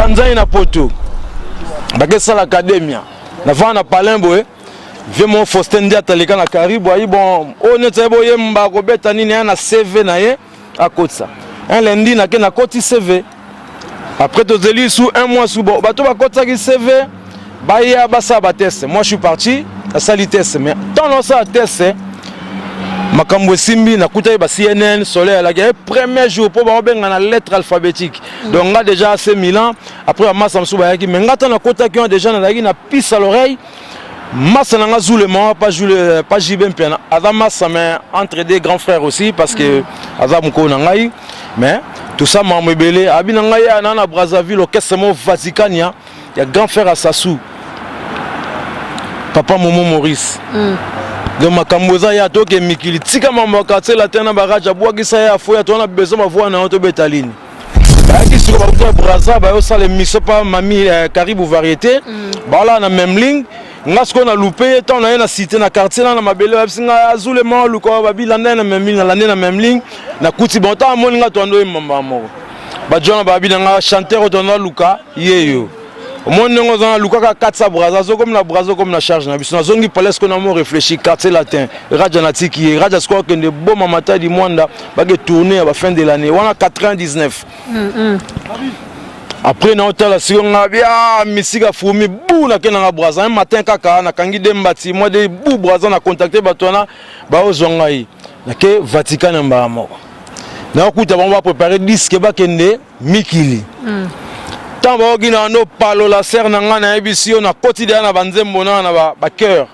nzai na poto bakesa l'académie na va na palembo vieux mon Faustin Ndia taleka na karibu ayi bon honnête boye mba ko beta nini na CV na ye à côté ça un lundi na ke na koti CV après tozeli sous un mois sous bon bato ba kota ki CV ba ya ba sa ba test moi je suis parti à sali test mais tant non ça test makambo simbi na kuta ba CNN Soleil la guerre premier jour pour ba benga na lettre alphabétique donc nga déjà AC Milan après massa msuba yaki mais ngata na kota ki déjà na lagi na pisse à l'oreille massa na zulema pas JB Mpena ada massa mais entre des grands frères aussi parce que ada mko na ngai mais tout ça m'a mebelé abina ngai na Brazzaville orchestre mo Vaticania il y a grand frère Assassou papa Momo Maurice donc makamboza ya toke mikili tika mama katela tena bagaja bwagisa ya foya tona besoin bavua na auto betaline baki sur ba Brazza ba yo sale miso pa mami Caribou variété bala na même ligne ngasko na loupé tant na cité na quartier na mabele basinga azule ma luko babila na même ligne na même ligne na kuti bonta moninga tondo mamba moko ba jona babila nga chanteur tondo luka yeyo mon nom est Luka Katsa Brazza, comme la Brazza, comme la charge. Nous avons dit qu'on a réfléchi, quartier latin, Rajanati qui est Rajasko, qui est de bon mamata du monde, qui est tourné à la fin de l'année. On a 99. Après, nous avons la seconde, Missiga Foumi, bou, na Kenanga Brazza. Un matin, Kaka, na Kangi Dembati, moi de bou Brazza, na contacté Batona, Bao Zongaï, na ke Vatican en Bahamo. Nous avons préparé 10 kebab kende, Mikili. Tant que nous parlons de la serre, nous avons un quotidien na banzembo na ba cœur.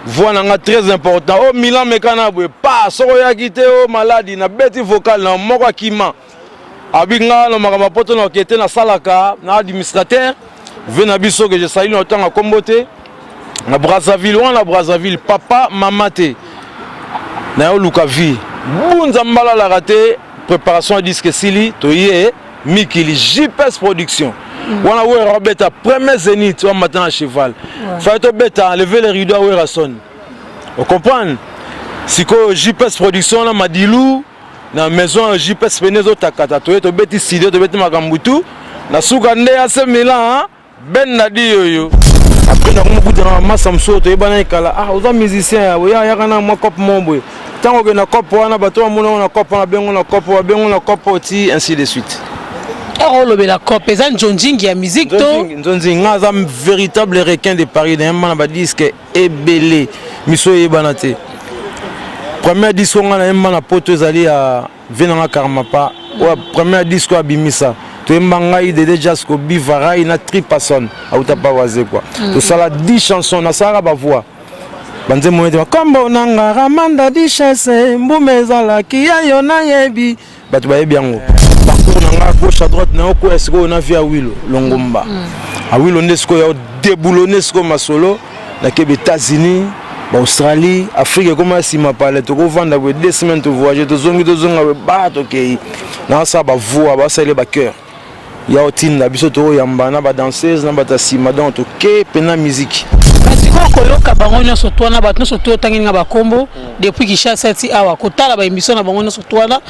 Voilà très important. Oh Milan mekana pas soya kité oh maladie na beti vocal na moko kima. Abinga no makama poto na kete na salaka na administrateur. Vena biso que je salue no temps à kombote. Na Brazzaville papa mamate. Na yo lukavi. Bunza mbala la raté préparation à disque sili toyé Mikili JPS production. On a eu Robert premier zénith on matin à cheval. Faut to beta lever les rideaux à Werrason. Vous comprenez? Si que JPS production na Madilou na maison JPS Penezo takata to beti studio to beti makambutu na sukande AC Milan ben nadi yoyo. Après na komukuta na massa msoto ebana ikala oza musicien ya kana mo cop mombo. Tant que na cop wana bato amuna na cop na bengo na cop oti ainsi de suite. La COP, c'est un Jonjing qui a musique. Jonjing, c'est un véritable requin de Paris. Il y a un disque ébélé. Miso Ebanate. Premier disque, on a un pote zali à Venanga Karmapa. Premier disque à Bimisa. Tu es mangaï de déjà ce que Bivara, il a 3 personnes. À Outapawazé quoi. Tout ça, là, 10 chansons, on a ça à la voix. Banze moete comme onanga ramanda di chasse mbumezala kia yona yebi batu ba yebiango parcours nanga gauche à droite na ko esko na via Wilo Longomba a Wilo nesko ya déboulonner ce comme solo na ke États-Unis Australie Afrique comme si ma palais to ko vanda 2 semaines to voyager to zonga ba to ke na sa ba voix ba sele ba cœur ya otinda biso to yamba na ba danseuse na ba tasima donc to ke pena musique. Koloka bango nyonso twana bato nyonso to tanginga bakombo depuis Kinshasa ti awa kotala ba émission na bango nyonso twana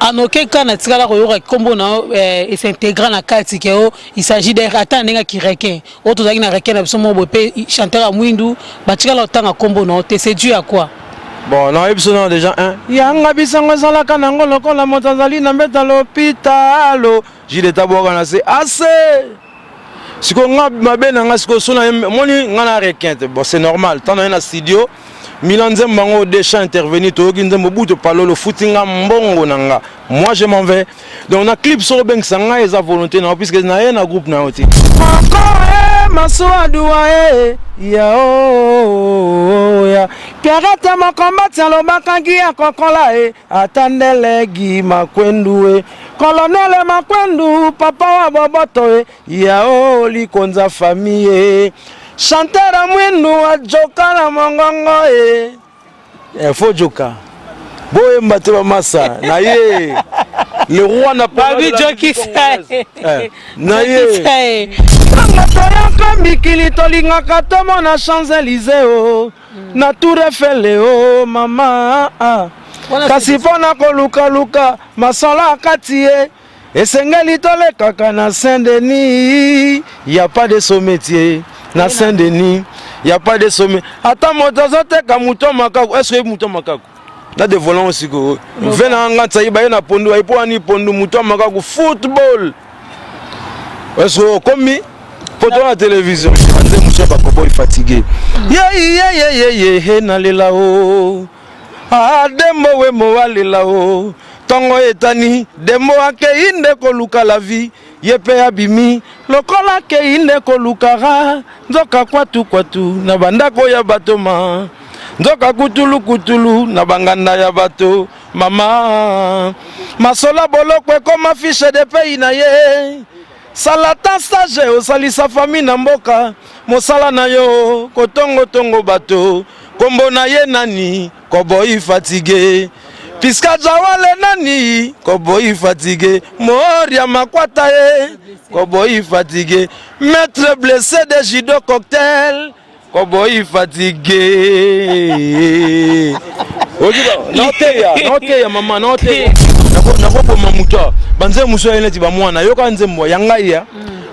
anoke kana tikala koyoka kombo na et s'intégrer na kati ke il s'agit d'un rata ndenga ki requin auto zaki na requin na biso mo bope chanteur a mwindu batikala otanga kombo na te c'est dû à quoi? Bon na émission déjà un yanga bisango sala kana ngolo kola motanzali na mbeta l'hôpital jide taboka na c'est assez. Si on a bon c'est normal tant dans un studio Milan Zembango déjà intervenu to ginzembo buto palo le footinga mbongo nanga moi je m'en vais donc on a clip sur ben sanga et sa volonté non puisque na un groupe na oti masoadua ya ya Pierrette ma combattre lo makangi akokola atandele gi makwendu Colonel Makwendu papa wa boboto ya likonza famille chanteur mwenu ajoka na mongongo faut joka boye mbateba massa na ye le roi n'a pas vu joki na ye ngatoya mikili tolinga katomo na Champs-Élysées na Tour Eiffel mama kasi pona koluka luka masola katie esengeli tolekaka na Saint-Denis, y a pas de sommetier na Saint-Denis, y a pas de sommet. Ata moto azoteka muto makako, est-ce que muto makako na de volant aussi ko vena ngantsa iba na pondu aipo ani pondu muto makako football. Est-ce que comme poto la télévision ande muso bakobo fatigué. Ye na lela o. Dembo we mo walela o. Tongo etani demo ake inde koluka la vie yepe abimi lokola ke inde kolukara nzoka kwatu na bandako ya batoma nzoka kutulu na banganda ya bato mama masola bolokwe koma fiche de pays na ye salata stage osalisa famille na mboka mosala na yo kotongo bato kombo na ye nani koboyi fatigué Piska jawale nani koboyi fatigué Moria makwata ye koboyi fatigué Maître blessé de judo cocktail koboyi fatigué Note ya mama note Nako mamuta Banze muso yene tiba mwana Yoka nze mwa yanga ya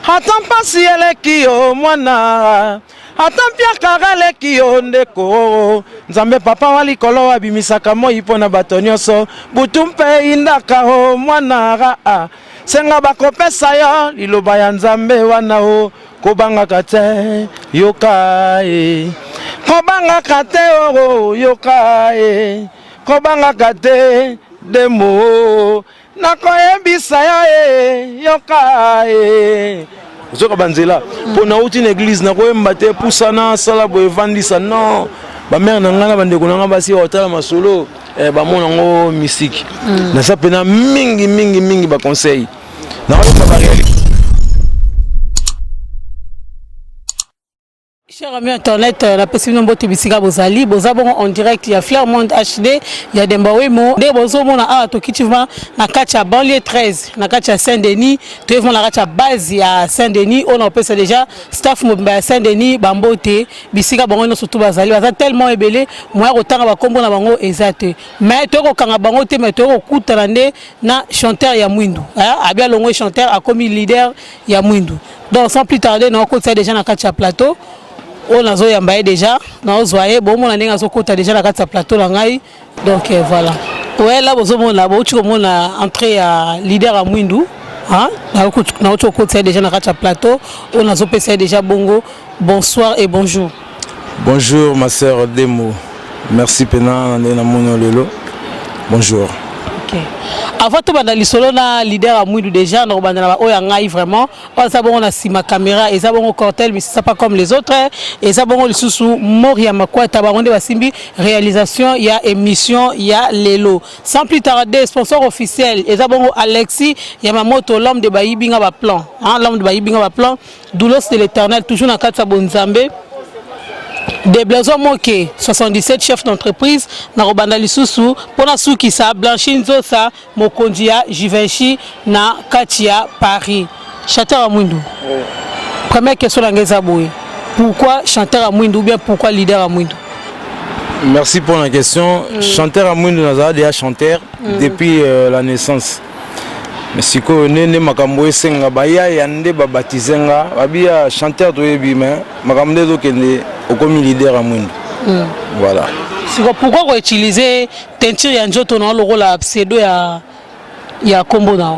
Hatampasi eleki yo mwana Atampia kagale kiyo ndeko Nzambe papa walikolo wabimisaka moi pona bato nyonso Butumpe indaka ho mwana Senga bakopesa yo liloba ya Nzambe wana ho Kobanga kate yoka Kobanga kate yoka Kobanga kate demo Nakoyebisa yo yoka Zoka banzela pour na uti l'église na koyemba te pusana sala bo evandisa non ba mère na ngana bande konanga basi otala masolo ba mona ngo mystique na sa pena mingi ba conseil na ba réalité. Cher ami internet, la possibilité de Tibisika Bozali, Bozabon en direct, il y a Flairmont HD, il y a Dembawemo, des Bozomona à Tokitiva, na Kacha banlieue 13, na Kacha Saint-Denis, tu es la Kacha base à Saint-Denis, on appelle ça déjà staff à Saint-Denis, Bambote, Bisika Bango surtout Bazali, ça tellement ébélé, moi autant à combo na bango exact. Mais tu es au Kangabangote, mais tu es au coup de na chanteur Yamwindu, a bien longo chanteur a commis leader Yamwindu. Donc sans plus tarder, on a déjà na Kacha plateau. On a zoyambaye déjà na ozoye bon mon ndenge azokota déjà na kati ya plateau la ngai donc voilà ouais là bozo mona bo tu comme na entrée à leader à Mwindu hein na autre côté déjà na kati ya plateau on a zopesa déjà bongo bonsoir et bonjour. Bonjour ma sœur Demo, merci pena na mono lelo bonjour. OK. Avant tout banda lisolo na leader à Mwindu déjà na banda na oya ngai vraiment on ça bon on a si ma caméra et ça bon cartel mais c'est pas comme les autres et ça bon le sous Moria Makwata ba onde basimbi réalisation il y a émission il y a lelo sans plus tarder sponsor officiel et ça bon Alexis Yamamoto l'homme de Bayibinga ba plan hein l'homme de Bayibinga ba plan doulos de l'éternel toujours na katsa bonzambe. Des Blaison Moké, 77 chefs d'entreprise, na Robanda Lisusu, pona souki sa, Blanchinzo sa, Mokondia, Givenchy, na Katia, Paris. Chanteur à Mwindu. Oui. Première question à Ngezaboué. Pourquoi chanteur à Mwindu ou bien pourquoi leader à Mwindu? Merci pour la question. Chanteur à Mwindu, nous avons déjà chanteur depuis la naissance. Mais si vous avez makambo senga baya yande babatizenga babia chanteur to yebi mais makambo do kende okomi leader à Mwindu. Voilà. Si pourquoi vous utilisez teinture ya njoto na logo la pseudo ya kombo na.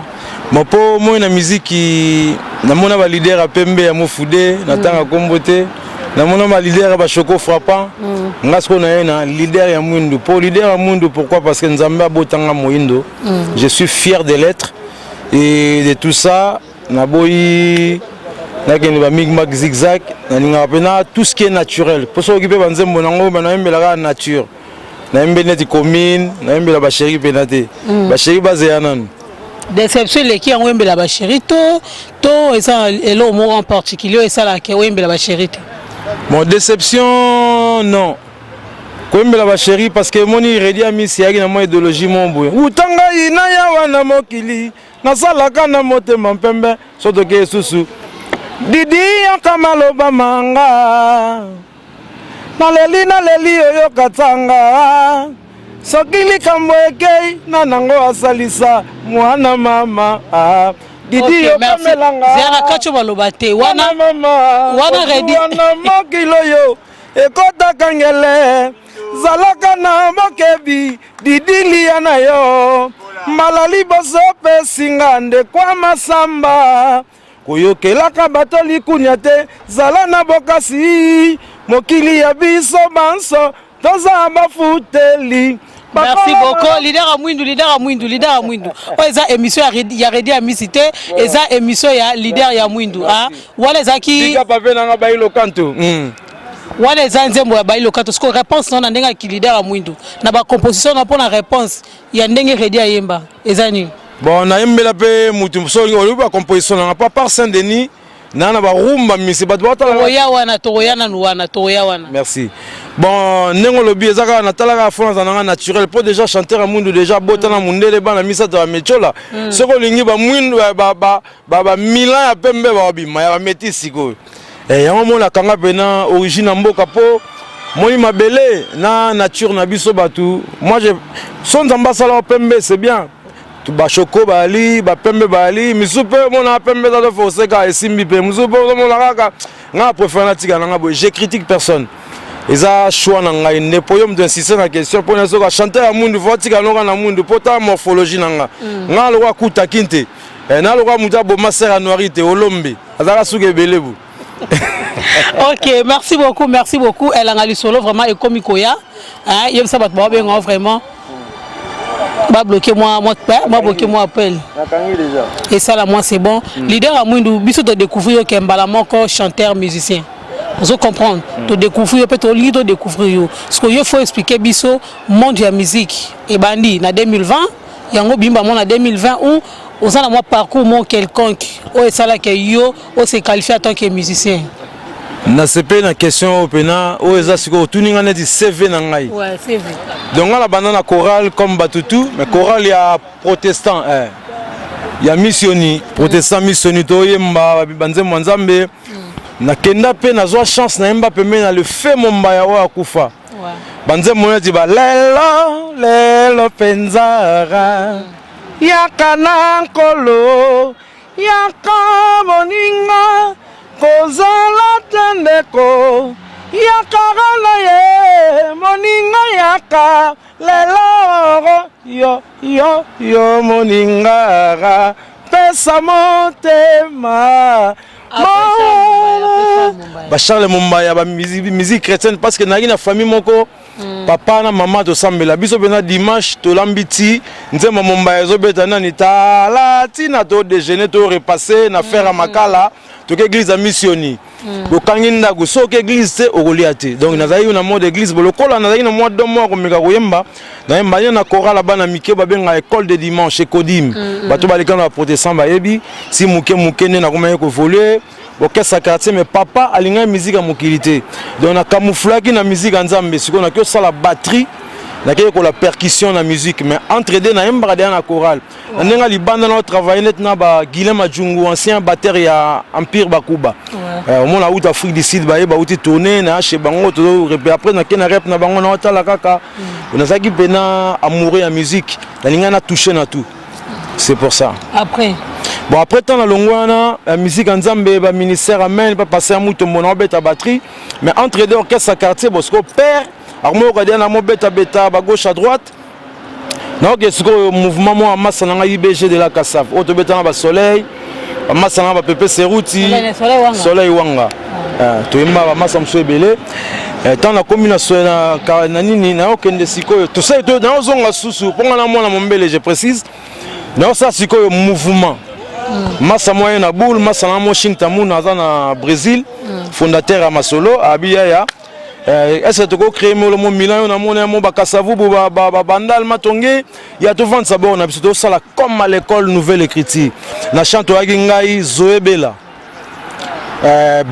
Mo po mo na musique na mona ba leader a pembe ya mofude na tanga kombo te na mona ba leader ba choco frappant ngasko na na leader ya Mwindu. Pour leader à Mwindu pourquoi parce que Nzambe abotanga Mwindo. Je suis fier de l'être. Et de tout ça, naboyi nakeni ba migmak zigzag, naninga pena tout ce qui est naturel. Pour s'occuper banze monango, na mbela la nature. Na mbela ti commune, na mbela ba chéri penate. Ba chéri bazeanan. Déception les qui ont mbela ba chéri to et ça elo mot en particulier et ça la qui mbela ba chéri. Bon déception non. Kombela ba chéri parce que moni redi ami siaki na mo idéologie mon boy. Utanga ina ya wana mokili. Nasalaka na motema mpembe soto ke susu didi yakama loba manga naleli oyo katanga soki likambo ekei na nango asalisa mwana mama Didi yo kamelanga Zera kacho baloba te wana redi wana mokilo yo ekota kangele zalaka na mokebi Didi liya na yo malali boso pesinga nde kwa masamba koyokelaka bato likunya te zala na bokasi mokili ya biso banso toza bafuteli. Merci beaucoup. Leader à Mwindu. Oh, eza émission ya Redi à Misité, eza émission ya leader ya Mwindu. Ah, wala zaki. Diga pavé nanga bailo kanto. Wala eza nzembo ya bailo kanto. Sko réponse non ndenga ki leader à Mwindu. Na ba composition na pona réponse ya ndenge Redi à Yemba. Eza ni. Bon, na yembela pe mutu so oli ba composition na pas par Saint-Denis. Nana ba rumba misi ba to toya wana. Merci. Bon, nengo lobi ezaka na talaka France na naturel pour déjà chanter à Mwindu déjà botana mundele bana misa to mechola. Soko lingi ba Mwindu ba Milan ya pembe ba bima ya meti siko. Yango mona kanga pena origine mboka po moi mabele na nature na biso batu. Moi je son ambassadeur pembe c'est bien. Tu ba choko bali ba pembe bali misupe mona pembe za do foseka esimbi pe misupe mona kaka nga profanatika nga bo je critique personne. Eza choix na ngai ne poyom d'insister na question pour nazo ka chanter à Mwindu votika noka na Mwindu pota morphologie nanga nga lokwa kuta kinte na lokwa muta bo masera noirité olombe azaka suke belebu. OK, merci beaucoup. Elle a solo vraiment et comme Koya hein, yem ça bat ba bien vraiment. Ba bloquer moi appel. Déjà. Et ça là moi c'est bon. Leader à Mwindu biso de découvrir que Mbala moko chanteur musicien. Vous comprendre, de découvrir peut-être lire de découvrir. Ce qu'il faut expliquer biso monde de la musique et bandi na 2020, yango bimba mon na 2020 où on a moi parcours mon quelconque ou ça là que yo on se qualifie en tant que musicien. Na CP na question opena o eza siko tuninga na di CV na ngai. Ouais, CV. Donc la banana chorale comme Batutu, mais chorale ya protestant ya missioni, protestant missioni to yemba banze mwanzambe. Na kenda pe na zwa chance na yemba pe na le fait mombaya wa kufa. Ouais. Banze moneti ba lelo penzara. Yaka na nkolo, yaka moninga. Kozala tendeko yakagala ye moninga yaka lelo yo moninga pesa motema ba Charles Mumbaya ba musique chrétienne parce que na famille moko papa na maman to sambela biso bena dimanche to lambiti nzema Mumbaya zo beta nani tala tina to déjeuner to repasser na faire à makala to ke église a missioni ko kanginda go so ke église te okoliate donc nazali na mode église bolokola nazali na mois de mois ko meka koyemba na yemba na chorale bana mike ba benga école de dimanche Kodim bato balikana protestant ba yebi si muke ne na komaya ko voler orchestre quartier mais papa alinga musique à mokilité donc na camouflage na musique nzambe siko na ko sala batterie na ko la percussion na musique mais entre deux na yemba na chorale ndenga libanda na travailler net na ba Guillaume Adjungu ancien batteur ya Empire Bakuba au mona out Afrique du Sud ba uti tourner na chez bango to après na kena rep na bango na tala kaka on a zaki pena amoureux ya musique na linga na toucher na tout c'est pour ça après tant la longwana la musique nzambe ba ministère amen pas passer à muto mona beta batterie mais entre deux orchestre quartier bosco père armo ka na mo beta ba gauche à droite. Non, que ce mouvement moi masse na IBG de la Kassav. Auto beta na soleil, masse na ba pepe seruti. Soleil wanga. To imba ba masse mso ebele. Tant na combinaison na nini na okende sikoyo. To sai to na ozonga susu ponga na mwana mombele je précise. Na ça sikoyo mouvement. Massa moyen na boule, massa na mo Shintamuna na Brésil, fondateur à Masolo, abiya ya est-ce que tu créer le mot Milan on a mon mot Bakasavu bandal matongé il y a tout vendre ça bon on a plutôt ça comme à l'école nouvelle écriture na chanto agi ngai Zoebela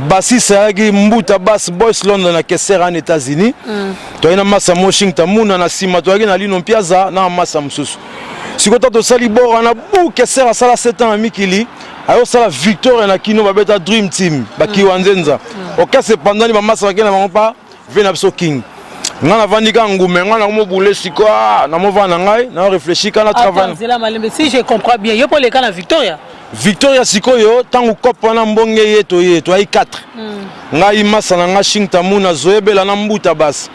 bassiste agi Mbuta Bass Boys London na Kessera en États-Unis to ina massa Washington muna na sima to agi na Lino Piazza na massa msusu sikota to sali bora na bu Kessera sala 7 ans mikili alors ça la victoire na kino babeta dream team baki wanzenza ok c'est pendant les massa na pas Venapso King. nga na vandika ngume nga na mo boule siko na mo vana ngai na réfléchir kana travail si je comprends bien yo pour les cas na Victoria sikoyo tangu kopa na mbonge yeto yeto ai 4 ngai masana nga shingtamu na zoebela na mbuta basi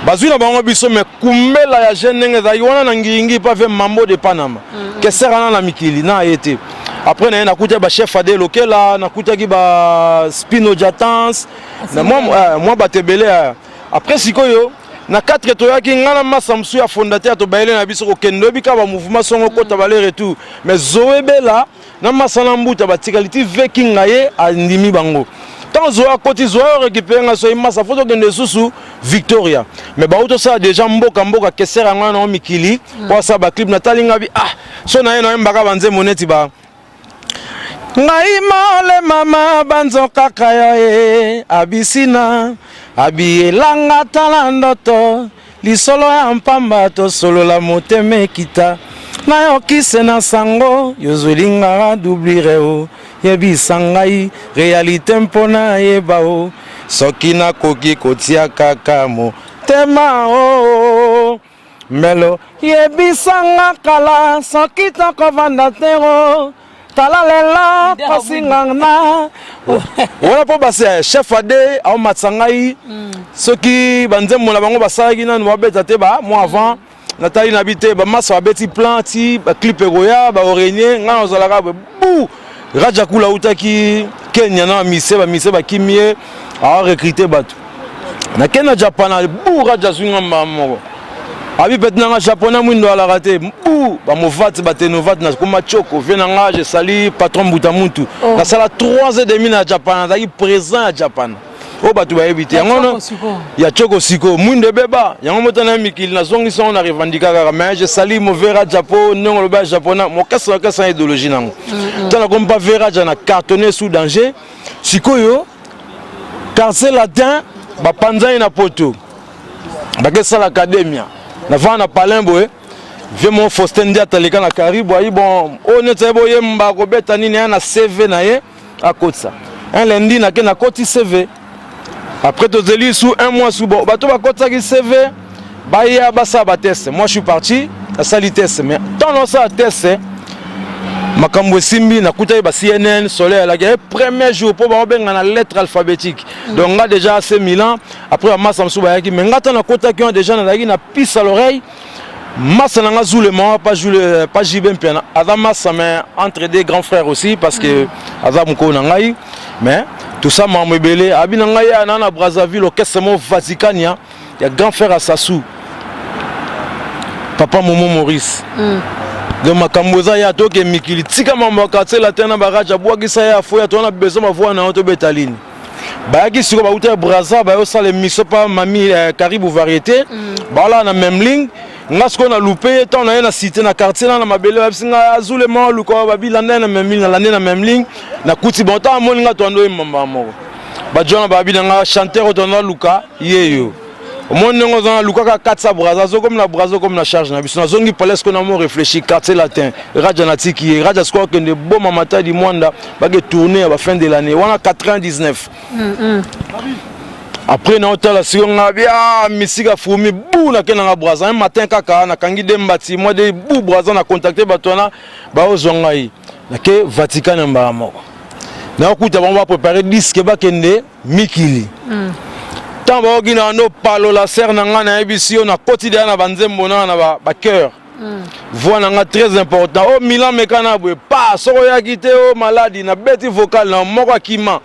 bazwi na bango biso me kumbela ya jeune nge za yona na ngiringi pa ve mambo de Panama que sera na mikili na été après na nakuta ba chef ade lokela nakuta ki ba spino jatans na moi batebele après sikoyo na 4 toyaki ngana masamsu ya fondateur to baile na biso ko kendo bika ba mouvement songo kota ba le retour mais zoebela na masana mbuta batikaliti veki ngaye andimi bango tant zoa koti zoa récupérer nga so imasa photo kende susu Victoria mais ba auto ça déjà mboka kesera ngana na mikili kwa sa ba clip natalinga bi so na yena mbaka banze moneti ba ngai male mama banzo kaka yo abisina abielanga tala ndoto lisolo ya mpamba to solo la moteme kita na yokise na sango yozulinga doublire o yebisa ngai réalité mpona yeba o soki nakoki kotia kaka motema o melo yebisa nga kala soki tokovanda te o talalela pasingana wala po base chef ade au matsangai soki banzembo na bango basalaki nanu babeta te ba moi avant natali na bité ba masa babeti planti ba clip egoya ba orenye ngana ozalaka bu raja kula utaki Kenya na mise ba kimie a recruter batu na Kenya Japan bu raja zunga mamo abi petna nga japonais mwindo ala raté bu ba movati ba tenovat na kuma choko vena nga je sali patron Butamuntu na sala 3h30 na Japan na présent à Japan o batu ba ebité yango ya choko siko mwindo beba yango motana mikili na zongi son na revendika mais je sali mo vera Japon non le ba japonais mo kasa idéologie nango tana comme pas vera jana cartonné sous danger sikoyo quartier latin ba panza na poto ba kesa l'academia na vana palembo vie mon Faustin Dia talika na karibu ai bon onete boye mba ko beta nini na CV na ye à côté ça un lundi na ke na koti CV après to zeli sous un mois sous bon bato ba kota ki CV ba ya ba sa ba test moi je suis parti à sali test mais tant non ça test makambo simbi na kuta ba CNN Soleil la guerre premier jour pour ba benga na lettre alphabétique donc nga déjà assez Milan après ma samsu ba yaki mais ngata na kota ki on déjà na lagi na pisse à l'oreille massa na zoule moi pas jibem pena ada massa mais entre des grands frères aussi parce que ada mko na ngai mais tout ça m'a mebelé abi na ngai na Brazzaville au Kessamo Vaticania il y a grand frère Assassou papa Momo Maurice de makamboza ya toke mikili tika mambo katela tena baraja bwagisa ya fo ya tona besoin bavua na auto betaline bayaki siko ba uta Brazza ba yo sale miso pa mami Caribou variété bala na même ligne ngasko na loupé tant na cité na quartier na mabele basinga azule mo luko babila na même ligne na na même ligne na kuti bonta moninga to ndo mamba moko ba jona babila nga chanteur to na luka yeyo mon nengo za luka ka 400 Brazza zo comme la Brazza comme la charge na biso na zongi palais ko na mo réfléchir quartier latin raja na tiki raja squad que de bon mamata di mwanda ba ke tourner à la fin de l'année wana 99 après na hôtel la sigonga bia misika fumi bu na ke na Brazza un matin kaka na kangi dembati moi de bu Brazza na contacter batona ba ozonga yi na ke Vatican mba moko na okuta bon va préparer disque ba kende mikili tant ba ogina no palo la serre na nga na ebisio na quotidien na banzembo na ba cœur voix na nga très important o Milan mekana bwe pa soko ya kite o maladie na beti vocal na moko akima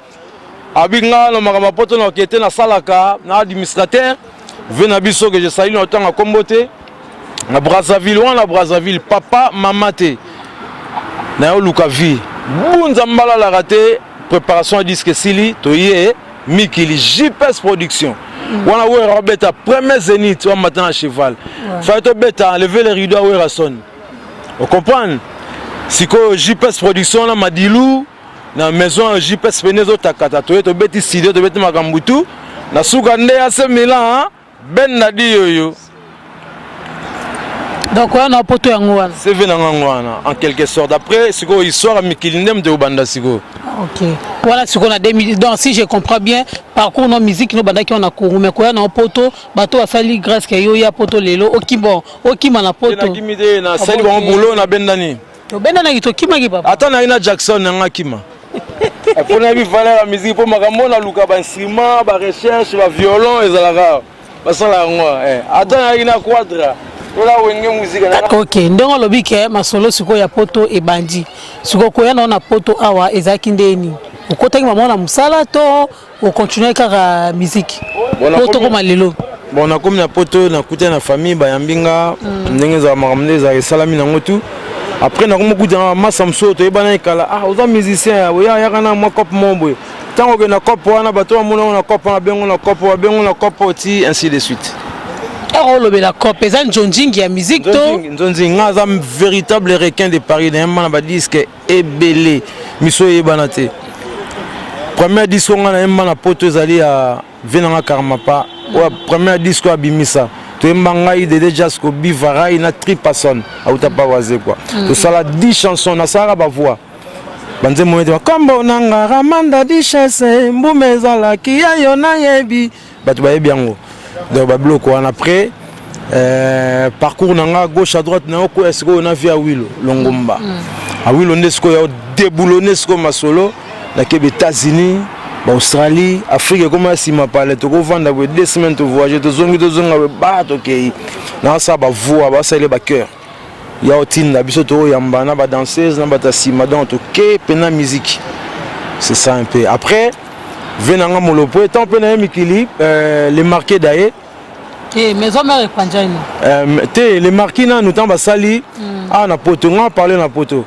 abinga no makama poto na okete na salaka na administrateur vena biso que je salue na tanga kombote na Brazzaville wana Brazzaville papa mama te na yo luka vie bunza mbala la raté préparation à disque sili toye Mikili JPS production wana we robeta premier zénith wa matin à cheval fa to beta lever les rideaux we rason on comprend siko JPS production na Madilu na maison JPS Penezo takata to beti studio to beti makambutu na suka nde AC Milan ben na di yoyo donc on a poto yango wana c'est venu en quelque sorte après siko histoire Mikili ndem de ubanda siko Ok. Voilà ce qu'on a 2000. Donc si je comprends bien, parcours nos musique nos bandaki on a couru mais quoi na poto, bateau a sali grâce que yo ya poto lelo, okimbo, okima na poto. Na kimide na sali ba boulot na bendani. To bendana kito kima ki papa. Attends na ina Jackson na kima. Pour na bi valeur la musique pour makambo na luka ba instrument, ba recherche, ba violon et zalaka. Ba sala ngwa. Attends na ina quadra. Ok, ndongo lobi ke masolo siko ya poto e bandi. Siko koya na poto awa ezaki ndeni. Ukotaki mama na musala to o continuer kaka musique. Poto ko malelo. Bon na comme na poto na kuta na famille ba yambinga ndenge za makamde za salami na ngotu. Après na comme kuta massa msoto e bana ikala oza musicien ya kana mo cop mombo. Tango ke na cop wana bato mona na cop na bengo na cop ti ainsi de suite. La cop eza njonjingi ya musique to njonjingi nga un véritable requin de Paris na yamba na ba disque ebele miso yebana te. Premier disque nga na yamba na poto ezali ya venanga karmapa ou premier disque abimisa to yamba ngai de Jasco Bivarai na Tripason auta pa waze quoi to sala 10 chansons na sala ba voix banze moyete ba kombo nanga ramanda dichese mbumeza la kia yona yebi batu ba yebi yango. Donc bablo quoi après parcours nanga gauche à droite na ko est-ce qu'on a vu à Willow Longomba à Willow ndesco ya déboulonner ce comme solo na ke États-Unis Australie Afrique comme si ma parle to ko vendre 2 semaines to voyager to zongi ba to ke na ça ba voix ba ça le ba cœur ya otinda biso to yamba na ba danseuse na ba tasima donc to ke pena musique c'est ça un peu après venanga molopo étant peu na mikili les marqués d'ailleurs maison mère panjani les marquis na nous tamba sali na poto nga parler na poto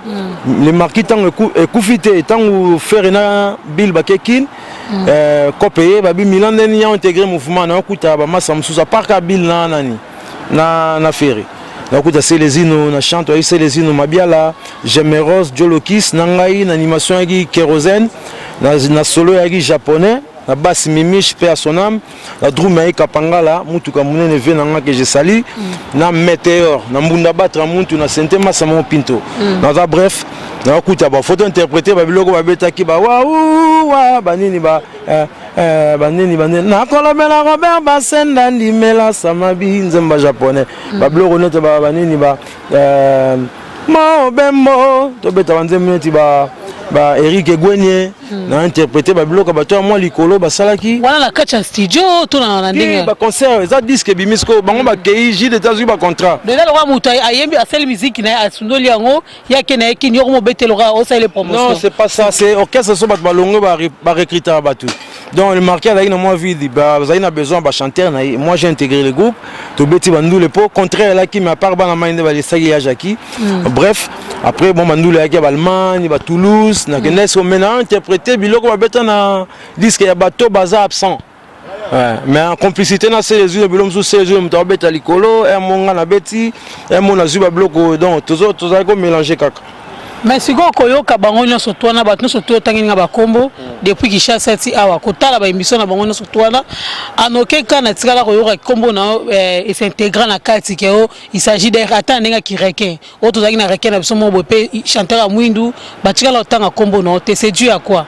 les marquis tant ekufite tant faire na bill bakekin kopeye babi Milan deni ya intégrer mouvement na kuta ba massa msusa parka bill na nani na ferry na kuta Célésino na chante ay Célésino mabiala Gemeros Jolokis na ngai na animation yaki kérosène na solo yaki japonais na basse mimiche paix à son âme la drum ya kapangala mutuka munene venanga que je sali na météore na mbunda batra muntu na sente massa mon pinto na bref na kuta ba photo interpréter ba biloko ba betaki ba wa banini ba banini na kolobela Robert Basenda ndimela samabi nzemba japonais ba biloko note ba banini ba mo bembo to beta banzemeti ba Eric Egwenye na interprété ba biloko ba to moi likolo ba salaki wala la kacha studio to na ndenge ba concert za disque bimisko bango ba KJ de États-Unis ba contrat de la roi mutai ayembi a celle musique na asundoli yango ya ke na ki nyoko mo betelo ra o ça les promotions. Non, c'est pas ça, c'est orchestre so ba balongo ba recruter ba tout. Donc le marqué là il a moi vie ba vous avez besoin ba chanteur na moi j'ai intégré le groupe to beti bandu le po contraire là qui m'a part ba na mainde ba les sagi ya Jackie. Bref, après bon bandu là qui ba Allemagne ba Toulouse na kenes au maintenant interpréter biloko ba beta na disque ya bateau baza absent. Ouais, mais en complicité na c'est les yeux bilom sous ces yeux m'ta beta likolo et monga na beti et mon azuba bloko donc toujours ko mélanger kaka. Mais si go koyoka bango nyonso twana bato nyonso to tangi nga bakombo depuis Kinshasa ti awa kotala ba émission na bango nyonso twana anoke kana tikala koyoka kombo na et s'intégrer na kati ke il s'agit d'un rata nenga ki requin auto zaki na requin na biso mo bope chanteur mwindu batikala otanga kombo na te c'est dû à quoi?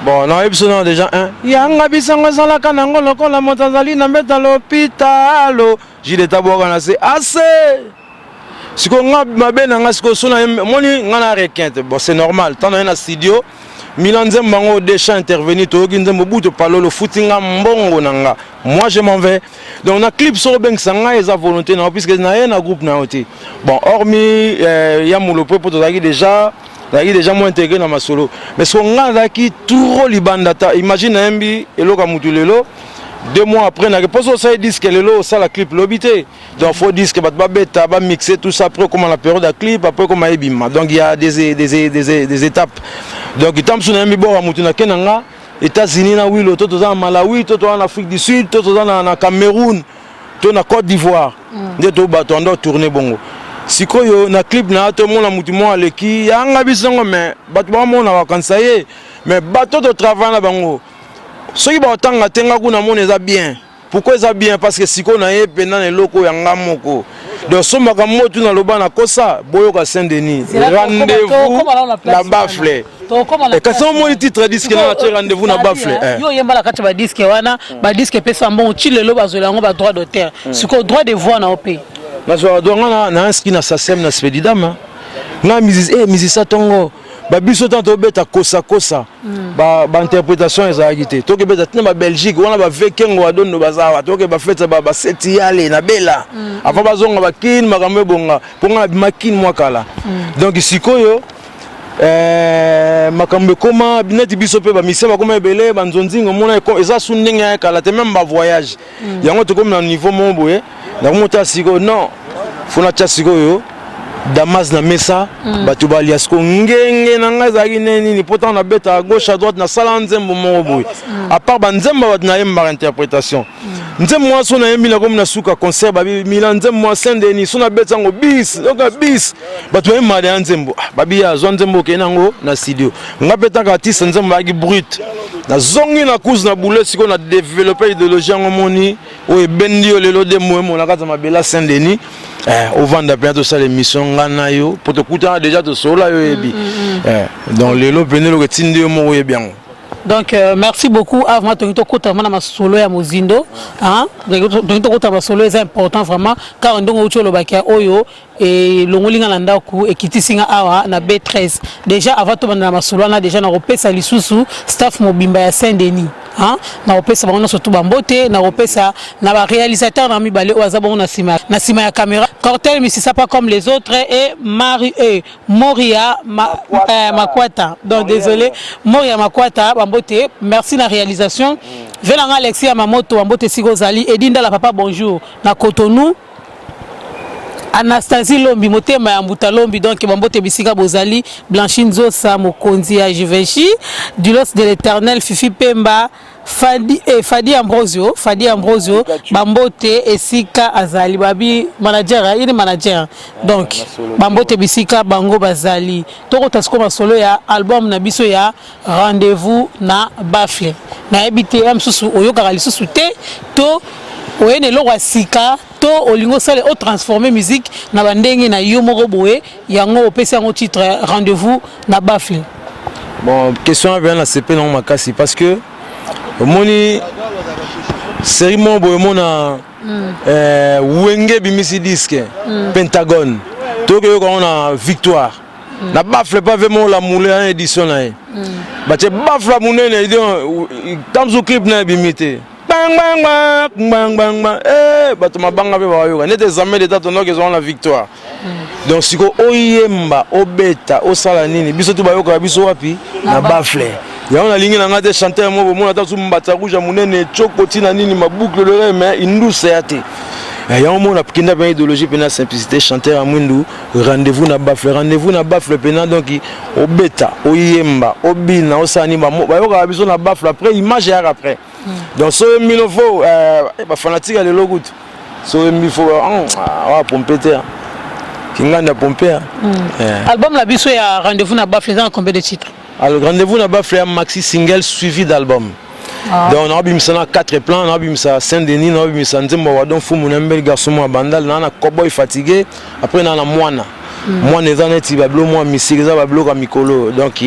Bon, non, épisode déjà un. Yanga bisango sala kana ngolo kola motazali na mbeta l'hôpital. J'ai tabou kana c'est assez. Si on a mabe na ngasiko sona moni ngana requinte. Bon, c'est normal. Tant dans un studio, Milan Zembango déjà intervenu to ginzembo buto palolo footinga mbongo nanga. Moi je m'en vais. Donc on a clip sur ben sanga et sa volonté non puisque na un groupe na oti. Bon, hormis ya molopo pour tozaki déjà moins intégré dans ma solo. Mais ce qu'on a qui trop libandata. Imagine un mbi et l'autre mutulelo. 2 mois après, on a répondu au disque lelo ça la clip l'obité. Donc faut dire que beta va mixer tout ça après comment la période de clip après comment ebima. Donc il y a des étapes. Donc il tombe sur un mbi bon mutuna kenanga États-Unis na Willow, tout en Malawi, tout en Afrique du Sud, tout en Cameroun, tout en Côte d'Ivoire. Des tout bateau on tourner bongo. Sikoyo na clip na to mona mutumo aleki yanga bisongo mais bato ba mona wakansaye mais bateau de travail na bango. Ceux qui batanga tenga kuna mona eza bien. Pourquoi eza bien parce que siko na ye pena na loko yanga moko. Donc somaka motu na loba na kosa boyoka Saint-Denis. Rendez-vous la Bafle. kasi omoni titre disque na tie rendez-vous na bafle yo yembala kati ba disque wana ba disque pesa mbongo chilelo bazwela yango ba droit d'auteur siko droit de voix na op na zo do ngana na inscrit na SACEM na Spedidam na musicien tongo ba biso tanto beta kosa ba interprétation ezalaki te toke beta tina ba Belgique wana ba vekengo wa dono bazawa toke ba fete ba seti yale na bela avant bazonga ba kin makambe bonga ponga makin mwakala donc sikoyo makambe koma bineti biso pe ba mise ba koma ebele ba nzonzingo mona eza sundenge ya kala te même ba voyage yango to comme na niveau momboye na mota siko non fona cha sikoyo Damas na mesa batu balias ko ngenge na ngazaki nini pourtant na beta à gauche à droite na sala nzembo mo boy à part ba nzembo ba na yemba interprétation nzembo moi so na yembi na comme na suka concert ba Milan nzembo moi Saint-Denis so na beta ngo bis donc bis batu yemba de nzembo babi ya zo nzembo ke nango na studio nga beta ka artiste nzembo ba ki brut na zongi na cause na boule siko na développer idéologie ngo moni o ebendi o lelo de mo na kata mabela Saint-Denis au vendre bientôt ça l'émission ngana yo pour te coûter déjà de sola yo ebi donc lelo venez le tinde mo yo bien donc merci beaucoup avant to kota mana masolo ya mozindo hein to kota masolo est important vraiment car ndongo ucholo bakia oyo et longolinga na ndako ekitisinga awa na B13 déjà avant to bana masolo na déjà na repesa lisusu staff mobimba ya Saint-Denis hein na repesa bango surtout bambote na repesa na ba réalisateur na mibale oza bango na sima ya caméra Cortel mais c'est ça pas comme les autres et Marie Moria Makwata donc désolé Moria Makwata bambote merci la réalisation Velanga Alexis Yamamoto bambote Sigozali Edinda la papa bonjour na Cotonou Anastasie Lombi motema ya mbuta Lombi donc bambote bisika bozali Blanchine Zosa mokonzi ya Jivechi Dulos de l'Éternel Fifi Pemba Fadi Ambrosio bambote esika azali babi manager il est manager donc bambote bisika bango bazali toko tasiko masolo ya album na biso ya rendez-vous na bafle na ebite amsusu oyoka lisusu te to oyene lo wasika to olingo sale o transformer musique na bandenge na yo moko boye yango opesa yango titre rendez-vous na bafle. Bon question vient na CP non makasi parce que moni série mon boye mona wenge bimisi disque Pentagone to que on a victoire na bafle pas vraiment la moule en édition là ba te bafle munene tamzu clip na bimité bang bato mabanga pe bayoka nete zamé d'état tono que ont la victoire donc siko oyemba obeta osala nini biso tu bayoka biso wapi na bafle ya on a ligne na ngate chanteur mo mona ta sumbata rouge munene chokoti na nini maboucle le mais indus yate ya on mona kinda ben idéologie pena simplicité chanteur amwindu rendez-vous na bafle pena donc obeta oyemba obina osani bayoka biso na bafle après image ya après donc so milofo ba fanatique le logo so milofo pomper kinganda pomper album la biso ya rendez-vous na bafle dans combien de titres? Alors rendez-vous na bafle maxi single suivi d'album. Donc on a bimisa na 4 plans, on a bimisa Saint-Denis, on a bimisa Nzembo Wadon Fumu Nembel garçon mo bandal na cowboy fatigué après na moana. Moi nezaneti bablo moi misiriza bablo ka mikolo donc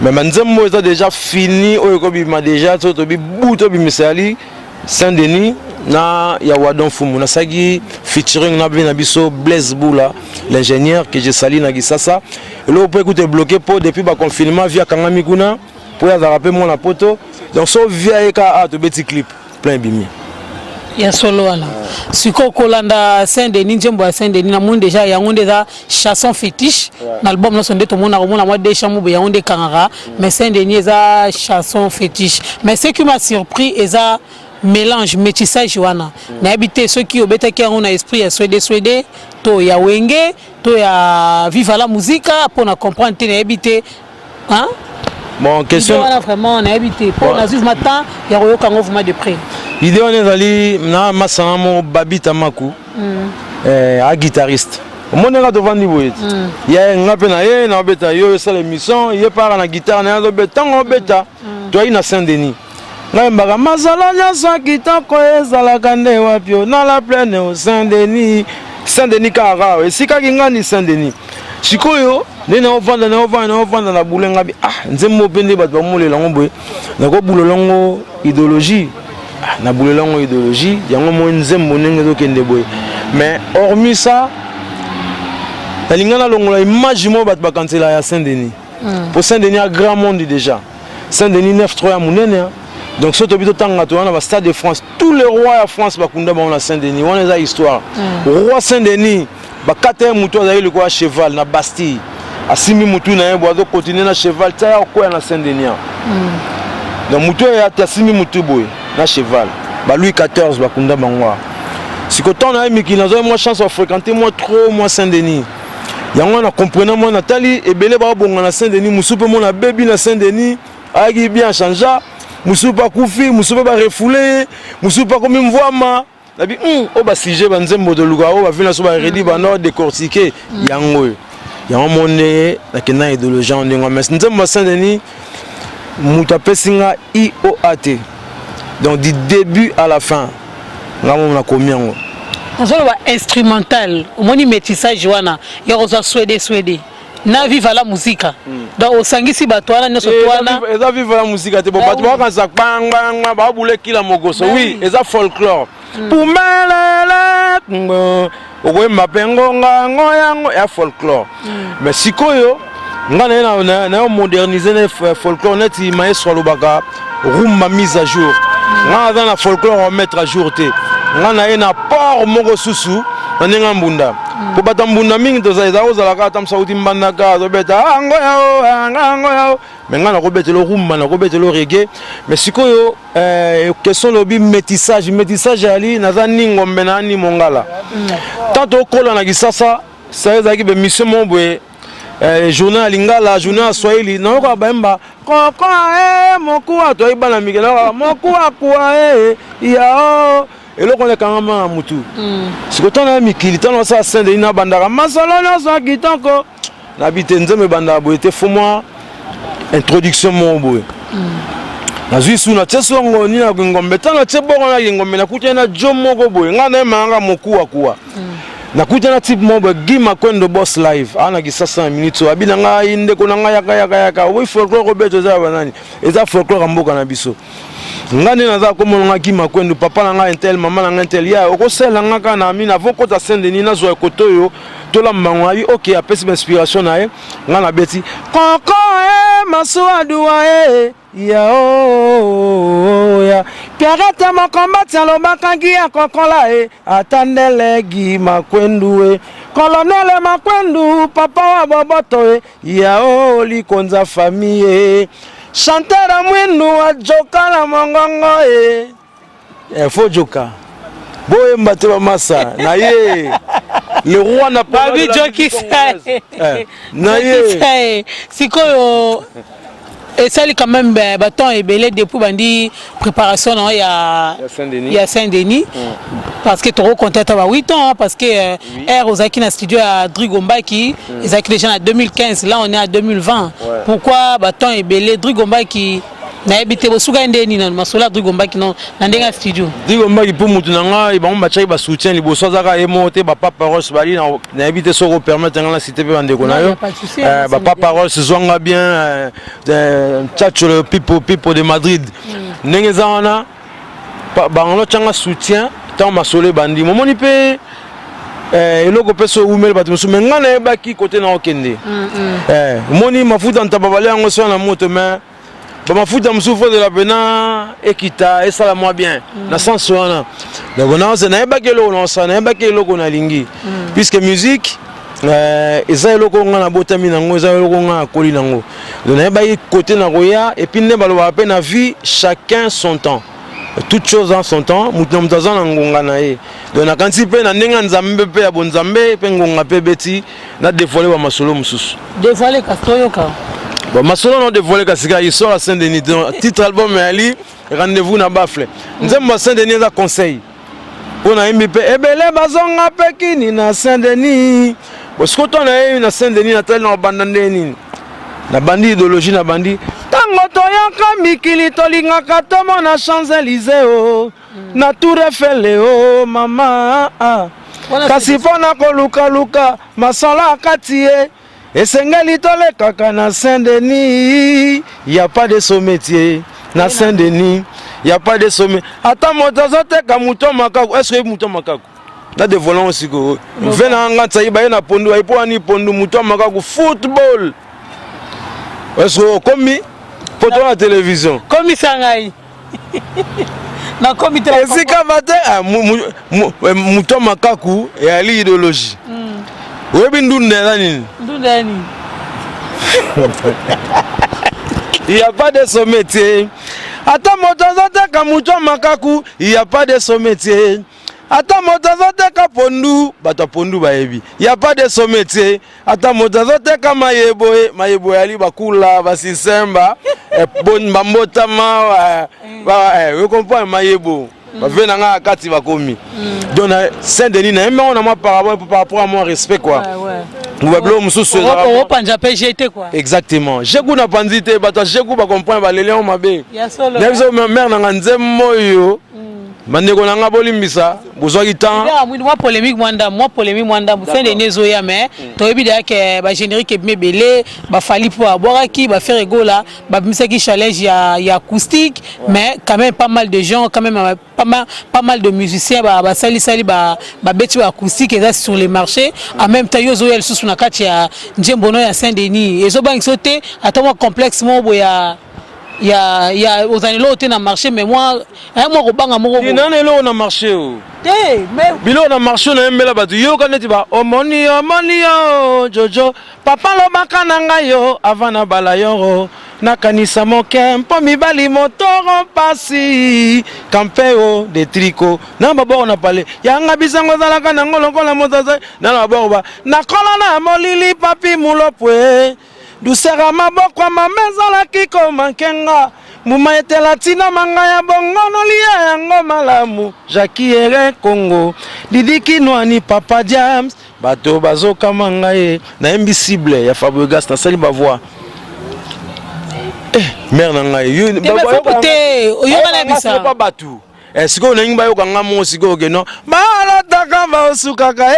mais Nzembo est déjà fini oyo bima déjà to bi buto bimisali Saint-Denis na ya Wadon Fumu na sagi featuring na biso Blaise Boula l'ingénieur que je salue na Gisasa et là on peut écouter bloqué pour depuis ba confinement via Kangami kuna pour ya rappeler mon la poto donc so via eka to petit clip plein bimi ya solo wana siko kolanda Saint-Denis Nzembo ya Saint-Denis na monde déjà ya ngonde za chanson fétiche na album na sonde to mona moi des chamubo ya ngonde kangara mais Saint-Denis za chanson fétiche mais ce qui m'a surpris eza mélange métissage wana na habité ceux qui obeta qui on a esprit ya swede to ya wenge to ya viva la musique pour na comprendre te na habité hein. Bon, question. On a vraiment on a habité pour na vivre matin ya royo kango vraiment de près. Idée on est allé na masamo babita maku a guitariste. Mon nga devant niveau et. Ya ngape na ye na beta yo ça l'émission, il part na guitare na do beta ngo beta. Toi ina Saint-Denis. Na mbaka masala nyasa kitako ezala kande wapio na la plaine au Saint-Denis. Saint-Denis kara esika kingani Saint-Denis. sikoyo nde na ovanda na bulenga bi nzembo pende bato bamulela ngo boye nako bulolango idéologie na bulolango idéologie yango mo nzembo ndenge tokende boye mais hormis ça nalingana longola image mo bato bakansela ya Saint-Denis pour Saint-Denis a grand monde déjà Saint-Denis 9-3 ya munene donc soto bito tanga to na stade de France tous les rois de France bakunda ba na Saint-Denis on a histoire roi Saint-Denis bakata mutu azali ko cheval na Bastille asimi mutu na yebo azo continuer na cheval taya ko na Saint-Denis donc mutu ya tasimi mutu boy na cheval ba Louis XIV bakunda bangwa sikoto na miki nazo moi chance de fréquenter moi trop moi Saint-Denis yango na comprenant moi Nathalie ebele ba bonga na Saint-Denis musupe mo na baby na Saint-Denis agi bien changea musupa kufi musupa ba refoulé musupa comme mvwama nabi o ba sujet ba nzembo de luga o ba vina so ba redi ba no décortiquer yango monde na kena idéologie on ngo mais nzembo Saint-Denis muta pesinga IOAT donc du début à la fin ngamo na komiango azolo ba instrumental omoni métissage wana ya roza swede na viva la musique donc osangisi bato wana nyoso twana eza viva la musique te bato bakanza bang bang ba bule kila mogoso oui eza folklore pumelele okoye mapengo ngoyango ya folklore mais sikoyo ngana na moderniser le folklore neti maestro alobaka rumba mise à jour ngana na folklore on mettre à jour te ngana na port moko susu nanenga mbunda po batambunda mingi tozaida ozalaka tamsa uti mbandaka zobeta ango yao mengana ko betelo rumba na ko betelo reggae mais sikoyo question lobi métissage ali naza ningombe na ni mongala tanto kola na kisasa ça ezaki be mission mombwe journal lingala journal swahili na ko baemba koko mokuwa to ibana migela mokuwa kwa yao eloko le kangama mutu sikoto na mikili tano sa Saint-Denis na bandaka masolo na so kitoko na bite nzeme banda boete fumwa introduction mo boye na zuisu na tsongo ni na ngombe tano tseboko na ngombe na kutena jomo ko boye ngana manga mokuwa kuwa na kutena type mo boye Gima Kwendo boss live ana kisasa minutes abina nga inde ko nga yaka we folklore ko beto za banani eza folklore mboka na biso ngane naza ko monga Gima Kwendo papa na nga intel mama na nga intel ya okosela nga kana mina voko ta Saint-Denis na zo ekotoyo tola mbango abi OK apesi inspiration na ye ngana beti koko masuadua ya Pierrette mokombati alobakaki ya kokola atandele Gima Kwendo Colonel Makwendu papa wa boboto yao likonza famille chanteur mwenu wa joka la mongongo faut joka boye mbate ba masa na ye le roi n'a pas vu joki na ye sikoyo et ça quand même bâton et belé depuis bandi préparation il y a Saint-Denis parce que tu recomptes à 8 ans parce que R Ozaki na studio à Drigomba qui ils acquis déjà en 2015 là on est à 2020 pourquoi bâton et belé Drigomba qui na ebité bosuka ndeni na masola Drigomba qui non na ndenga studio Drigomba qui pour mutu nanga ba mbacha ba soutien liboso zaka emote ba papa Roche bali na ebité soko permettre ngala cité pe bandeko na yo ba papa Roche zonga bien tchatcho le pipo de Madrid ndenge zawana ba ngalo changa soutien tant masole bandi momoni pe eloko peso umel batuso mengana ebaki côté na okende moni mafuta ntababale yango so na moto mais ba mafuta msufo de la pena ekita esala moi bien na sens wana donc on a na ebakelo na sa na ebakelo ko na lingi puisque musique eza eloko nga na botami nango eza eloko nga koli nango donc na ebaki côté na roya et puis ne baloba pe na vie chacun son temps toute chose en son temps mutu mutazana ngonga na ye donc na kanti pe na ndenga nzambe pe ya bonzambe pe ngonga pe beti na dévoiler ba masolo mususu dévoiler kastoyo ka bon masolo no dévoiler kasika il sort à Saint-Denis titre album ali rendez-vous na bafle nzembo Saint-Denis za conseil pour na mbi pe ebele bazonga pe kini na Saint-Denis parce que ton na na Saint-Denis na tel na banda ndeni na bandi idéologie na bandi tango toyaka mikili tolingaka tomona Champs-Élysées na Tour Eiffel mama kasi pona koluka luka masala akati esengali tole kaka na Saint-Denis, y a pas de sommetier na Saint-Denis, y a pas de sommet. Ata motazote ka muto makaku, est-ce que muto makaku? Na de volant aussi ko. Vena ngata iba na pondu, aipo ani pondu muto makaku football. Est-ce que comme poto la télévision? Comme sangai. Na comité la. Est-ce que vate muto makaku et ali idéologie. Webi ndunde nani? Ndundani. Il n'y a pas de sommetier. Ata motazote ka muto makaku, il n'y a pas de sommetier. Ata motazote ka pondu, bata pondu baebi. Il n'y a pas de sommetier. Ata motazote ka mayebo ali bakula, basisemba, bon bambotama, vous comprenez mayebo. Bavena nga kati bakomi. Donc Saint-Denis na on a moi par rapport à mon respect quoi. Vous voyez mususu on panja PGT quoi. Exactement. Jeku na panzite bato jeku ba comprendre ba lele on mabe. Ya solo. Nezo mère na nzemmo yo. Mandeko na nga bolimbisa bozwaki temps. Moi polémique mwanda Saint-Denis zoya mais to ebida ke ba générique mebele ba fali pour aboiraki ba faire egola ba misaki challenge ya acoustique mais quand même pas mal de gens quand même pas mal de musiciens ba sali ba beti acoustique et ça sur les marchés en même temps yo zoya sous na kati ya Njembono ya Saint-Denis et zo bank sauté atoma complexe mo boya il y a aux années là au na marché mais moi robanga moko il n'en est là on a marché mais bilo on a marché na mbela batu yo kaneti ba omoni jojo papa lo makananga yo avana bala yo na kanisa moke mpo mibali motoro pasi campeo de tricot na babo on a parlé yanga bisango zalaka na ngolo kola mozaza na babo ba na kolona molili papi mulopwe douceur maboko mameza la kiko mankenga muma etela tina manga ya bongono lia yango malamu Jackie Ere Congo Didiki Noani Papa James bato bazoka manga ye na imbisible ya Fabregas na sali ba voix mère na ngai yo ba batu siko na ngba yo kanga mo siko ke no bala taka ba osukaka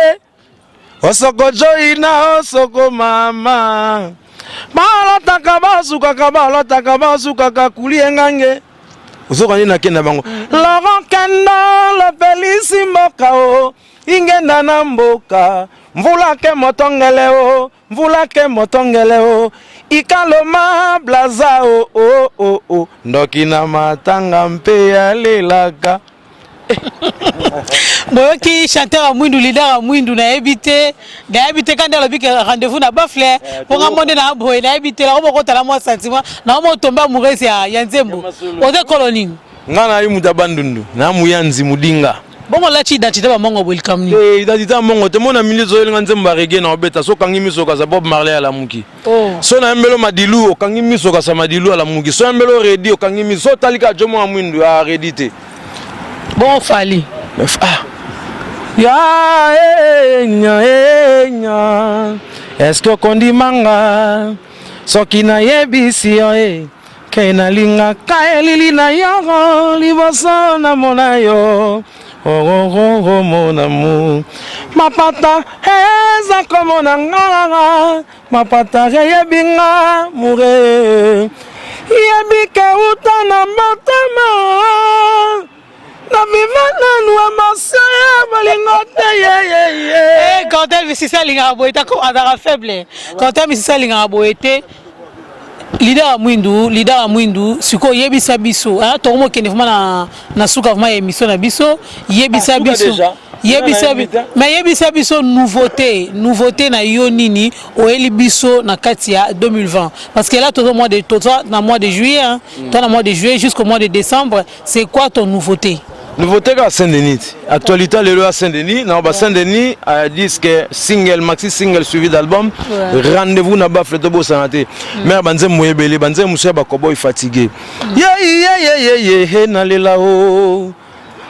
osoko joina osoko mama balotaka basukaka kulie ngange uzoka nina kenda bango Laurent Kenda lopelisi mboka o ingenda na mboka mvula ke motongele o ikaloma blaza o ndoki na matanga mpe ya lelaka. Boyoki chanteur à Mwindu, leader à Mwindu, na habité quand elle a vu que rendez-vous na bafle, pour un monde na boy, na habité là, on va la moi sentiment, na on tombe amoureux c'est à Yanzembo. On est colonie. Ngana yi mutabandundu, na muyanzi mudinga. Bon on l'a chi identité ba mongo welcome ni. Identité mongo te mona milizo elinga nzemba reggae na obeta so kangi miso ka za Bob Marley ala muki. So na mbelo madilu o kangi miso ka sa madilu ala muki. So mbelo redi o kangi miso talika jomo a Mwindu a redité. Bon fali. Ya est-ce que kondi manga soki na yebisi yo kena linga kaelili na yo liboso na mona yo mon amour mapata eza komona nganga mapata yebinga mure yebike utana matama na vivana noa masaya balingote quand elle misisa linga boeta ko adara faible quand elle misisa linga boete leader à Mwindu siko yebisa biso ah to mo kene na suka vraiment émission na biso yebisa biso mais yebisa biso nouveauté na yo nini o eli biso na katia 2020 parce que là tout mois de juillet hein, toi na mois de juillet jusqu'au mois de décembre c'est quoi ton nouveauté? Nouveauté à Saint-Denis. Actualité le à Saint-Denis. Non, Saint-Denis a disque single, maxi single suivi d'album. Rendez-vous na bafle to bo santé. Mais banze moyebele, banze musia ba cowboy fatigué. Na lela o.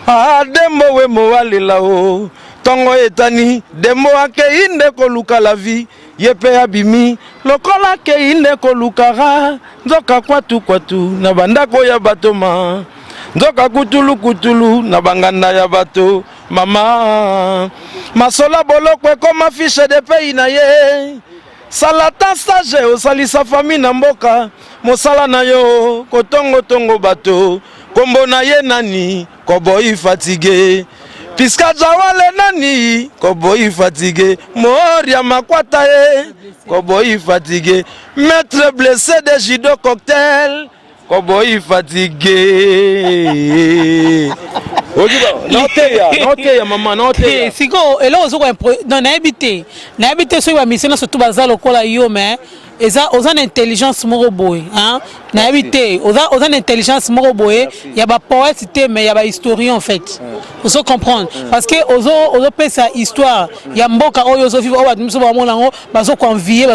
Ah dembo we mo lela o. Tongo etani, dembo ake inde ko luka la vie. Yepe abimi, lokola ke inde ko lukara. Nzoka kwatu na bandako ya batoma. Nzoka kutulu na banganda ya bato mama masola bolokwe comme fiche de pays na ye salata stage osalisa famille na mboka mosala na yo kotongo bato kombo na ye nani koboyi fatigué Piska jawale nani koboyi fatigué Moria makwata ye koboyi fatigué Maître blessé de judo cocktail koboyi fatigué Noteya maman noteya siko elo ozoko non na habité so ba mission surtout bazalo kola yo mais oza na intelligence moko boye hein na habité oza na intelligence moko boye ya ba poète te mais ya ba historien en fait faut comprendre parce que ozo pesa histoire ya mboka oyo ozo vivre o ba miso ba mona ngo bazo convier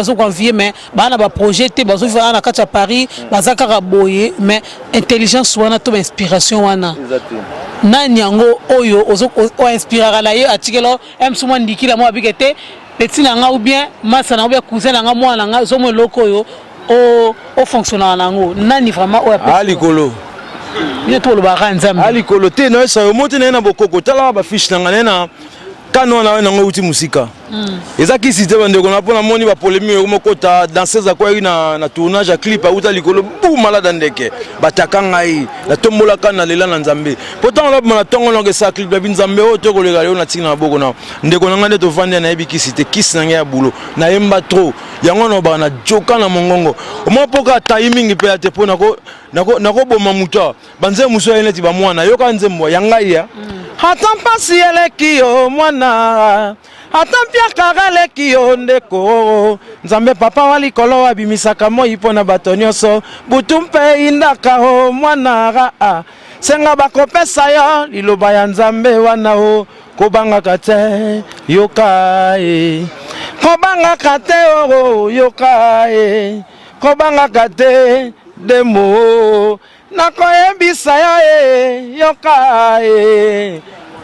mais ba na ba projet te bazo vivre na kati ya Paris bazaka boye mais intelligence wana to inspiration wana exactement nani yango oyo ozo inspirera la ye atikelo emsuma ndikila mo abikete petit nanga ou bien masa na ou bien cousin nanga mo nanga zo mo loko yo o fonctionner nango nani vraiment o alikolo ni to lo ba nzambe alikolo te no sa yo moti na bokoko tala ba fiche nanga na kano na ngo uti musika ezaki cité bandeko na pona moni ba polémique moko ta danseuse akwa na tournage ya clip auta likolo bu malade ndeke bataka ngai la tombola kana lela na nzambe pourtant la na tongo longe sa clip ba nzambe o to ko lega yo na tina na boko na ndeko na ngane to vande na ebiki cité kisi na ngai ya bulo na yemba trop yango no ba na joka na mongongo mo poka timing pe ate pona ko nako boma muta banze muso yeneti ba mwana yo ka nzembo ya ngai ya hata mpasi eleki yo mwana hata mpia kagaleki yo ndeko nzambe papa walikolo abimisaka moi pona bato nyonso butu mpe indaka o mwana senga bakopesa yo liloba ya nzambe wana o kobangaka te yoka kobangaka te o yoka kobangaka te demo nakoyebisa yo yoka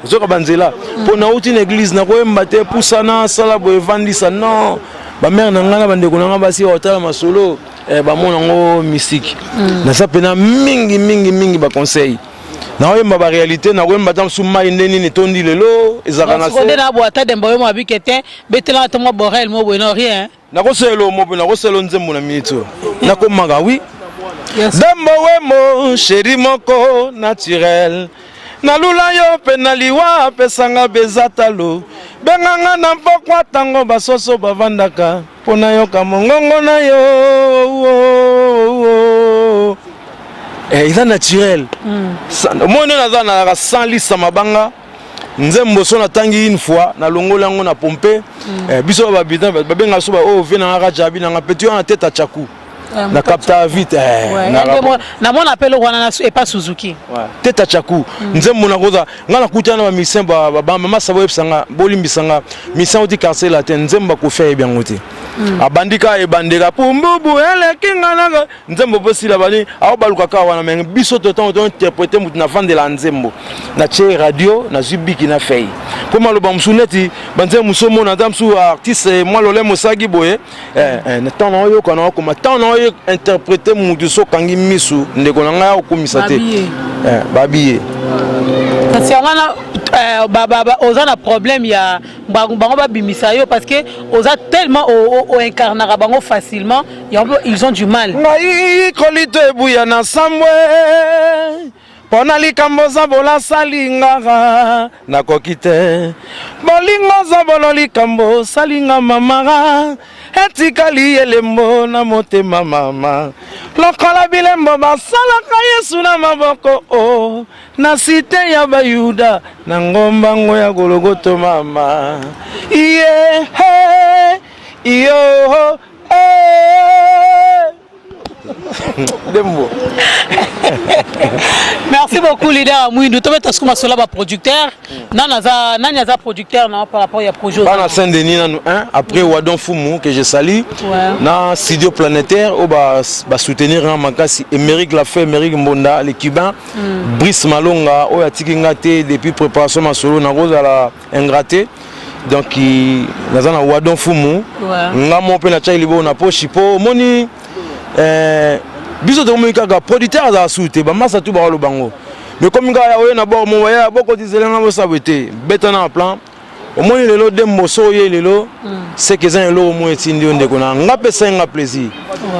Zoka banzela pona uti na église na koyemba te pusana sala bo evandisa non ba mère na ngana bandeko na ngaba si hotala masolo ba mona ngo mystique na sa pena mingi ba conseil na oyemba ba réalité na koyemba tam suma ndeni ni tondi lelo ezaka na se na bo ata demba yo mabikete betela to mo borel mo bueno rien na ko selo mo na ko selo nzembo na minito na ko maga oui dembo wemo chéri moko naturel Nalula yo penaliwa pesanga bezatalo benganga na mpokwa tango basoso bavandaka pona yo kamongongo na yo eza naturel mone naza na sans liste mabanga nzembo so na tangi une fois na longola yango na pompe biso babitan babenga so ba o vena ngaka jabi na ngapeti yo na tête à chakou na capta vite na mon appel wana et pas Suzuki teta chaku nzembo na koza ngana kutana ba mission ba mama sabo epsanga bolimbisanga mission oti quartier la ten nzembo ko faire bien ngoti abandika e bandeka pumbubu ele kinga nzembo posila bani awo baluka ka wana men biso to temps to interpréter mutu na vendre la nzembo na che radio na zubiki na fei koma lo bamsuneti banze musomo na damsu artiste moi lole mosagi boye na temps na yo kana ko ma temps na interpréter mutu so kangi misu ndeko na nga okomisa te babiye kasi wana oza na problème ya bango babimisa yo parce que oza tellement incarnera bango facilement ils ont du mal ngai kolito ebuya na sambwe pona likambo za bola salingaka nakoki te bolingo za bolo likambo salinga mamaga etikali elembo na motema mama lokola bilembo basalaka Yesu na maboko na site ya bayuda na ngombango ya Gologoto mama iye iyo Dembo. Merci beaucoup leader Mouindou. Tu es comme cela producteur. Nani aza producteur par rapport à projet. Dans Saint-Denis après Wadon Fumu que je salue. Dans Studio Planétaire où va soutenir un makasi Émeric Lafay, Émeric Mbonda, les Cubains, Brice Malonga, où a tikingate depuis préparation ma solo na rose à la ingraté. Donc dans un Wadon Fumu. Nga mon pe na chai libo na po chipo moni biso to mo kaka producteur za souté ba masa tu ba lo bango mais comme nga ya na bo mo ya boko dizelenga mo sabete betana plan au moins lelo dembo so ye lelo c'est que ça lelo au moins tindi onde kona ngape ça nga plaisir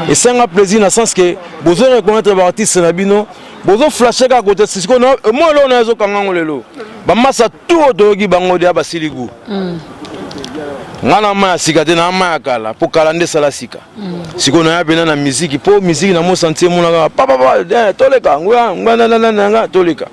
et ça nga plaisir dans sens que besoin reconnaître ba artiste na bino besoin flasher ka côté c'est qu'on moi là on a zo kangango lelo ba massa tout dogi bango dia basiligu ngana ma sikate na ma kala pour kalande sala sika siko na bena na musique pour musique na mo sentir mon papa toleka ngwana toleka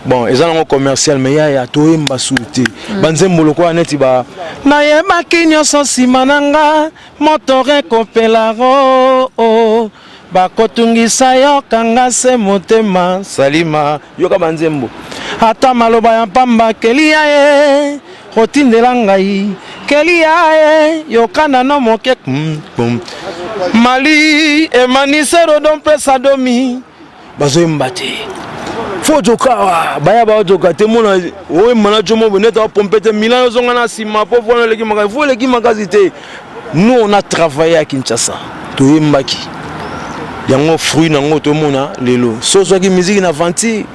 bon ils ont un commercial mais ya to imba souté banzembo lokwa neti ba na yeba kinyo so simananga motore kopela ro ba kotungisa yo kanga se motema salima yo ka banzembo ata maloba ya pamba kelia ye hotindela ngai kelia ye yo kana no moke mali emanisero don pesa domi bazo mbate Fojoka, baya bajoka, temona, oui, manager mon bonnet à pomper Milan, on a si ma pauvre les guimaka, vous les guimakazité. Nous on a travaillé à Kinshasa, tout est mbaki. Yango fruit nango to mona lelo. So so ki musique na vanti,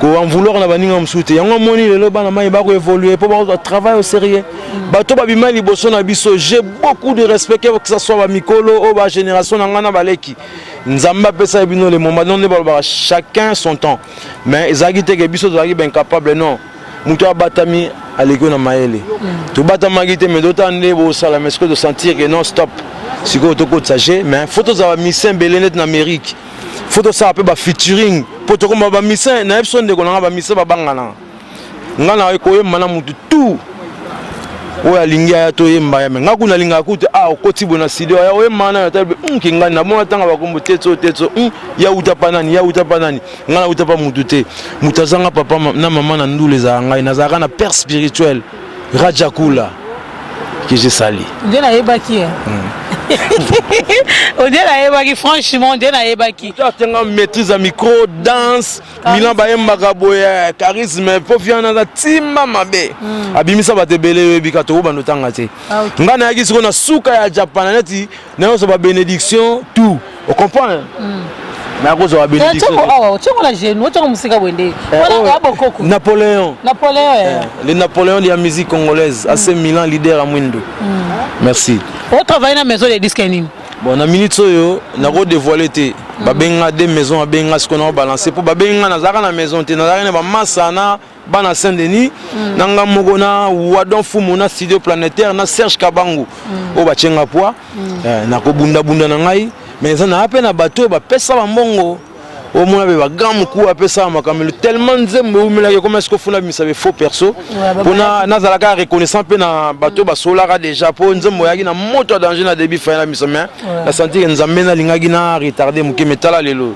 ko en vouloir na baninga msouté. Yango moni lelo bana mai ba ko évoluer, pour ba travail au sérieux. Ba to ba bima liboso na biso, j'ai beaucoup de respect que ça soit ba mikolo ou ba génération na ngana baleki. Nzamba pesa bino le moment donné chacun son temps mais ezagite ke biso zaki ben capable non muto abatami aleko na maele to batama gite mais d'autant bo sala mais que de sentir que non stop siko to ko tsaje mais photo za mission belenet na Amérique photo ça pe ba featuring poto ko ba mission na epson de ko na ba mission ba bangana ngana ko yema na mutu tout oya lingia ya to yemba ya menga kuna linga kuti okoti bona studio ya oyema na tabe kinga na bona tanga bakombo tetso ya utapanani ngana utapa mutute mutazanga papa na mama na ndule za ngai na zaka na père spirituel Rajakula que j'ai sali ndena yebaki on dit la yebaki franchement on dit la yebaki tu as maîtrise à micro danse milan ba yemba boya charisme pofiana na timba mabe abimisa batebele bika to ba notanga te ngana yaki siko na suka ya Japan neti na so ba bénédiction tout on comprend na ko so ba bénédiction tu la genou tu musika wende wala bokoko Napoléon le Napoléon de la musique congolaise assez Milan leader à Mwindo merci on travaille dans maison de disques nini bon na minute soyo na ko dévoiler te ba benga des maisons ba benga ce qu'on a balancé pour ba benga na zaka na maison te na zaka ba masana bana Saint-Denis nanga mogona wadon fumu na studio planétaire na Serge Kabangu o ba chenga poa na ko bunda na ngai mais ça na apena bateau ba pesa ba mbongo au moins ba grand coup a pesa makamelo tellement nzembo umela comme est-ce que funa misa be faux perso pona nazalaka reconnaissant pe na bateau ba solara déjà po nzembo yaki na moto danger na début fin la misa mais la sentir nzambe na lingaki na retardé muke metala lelo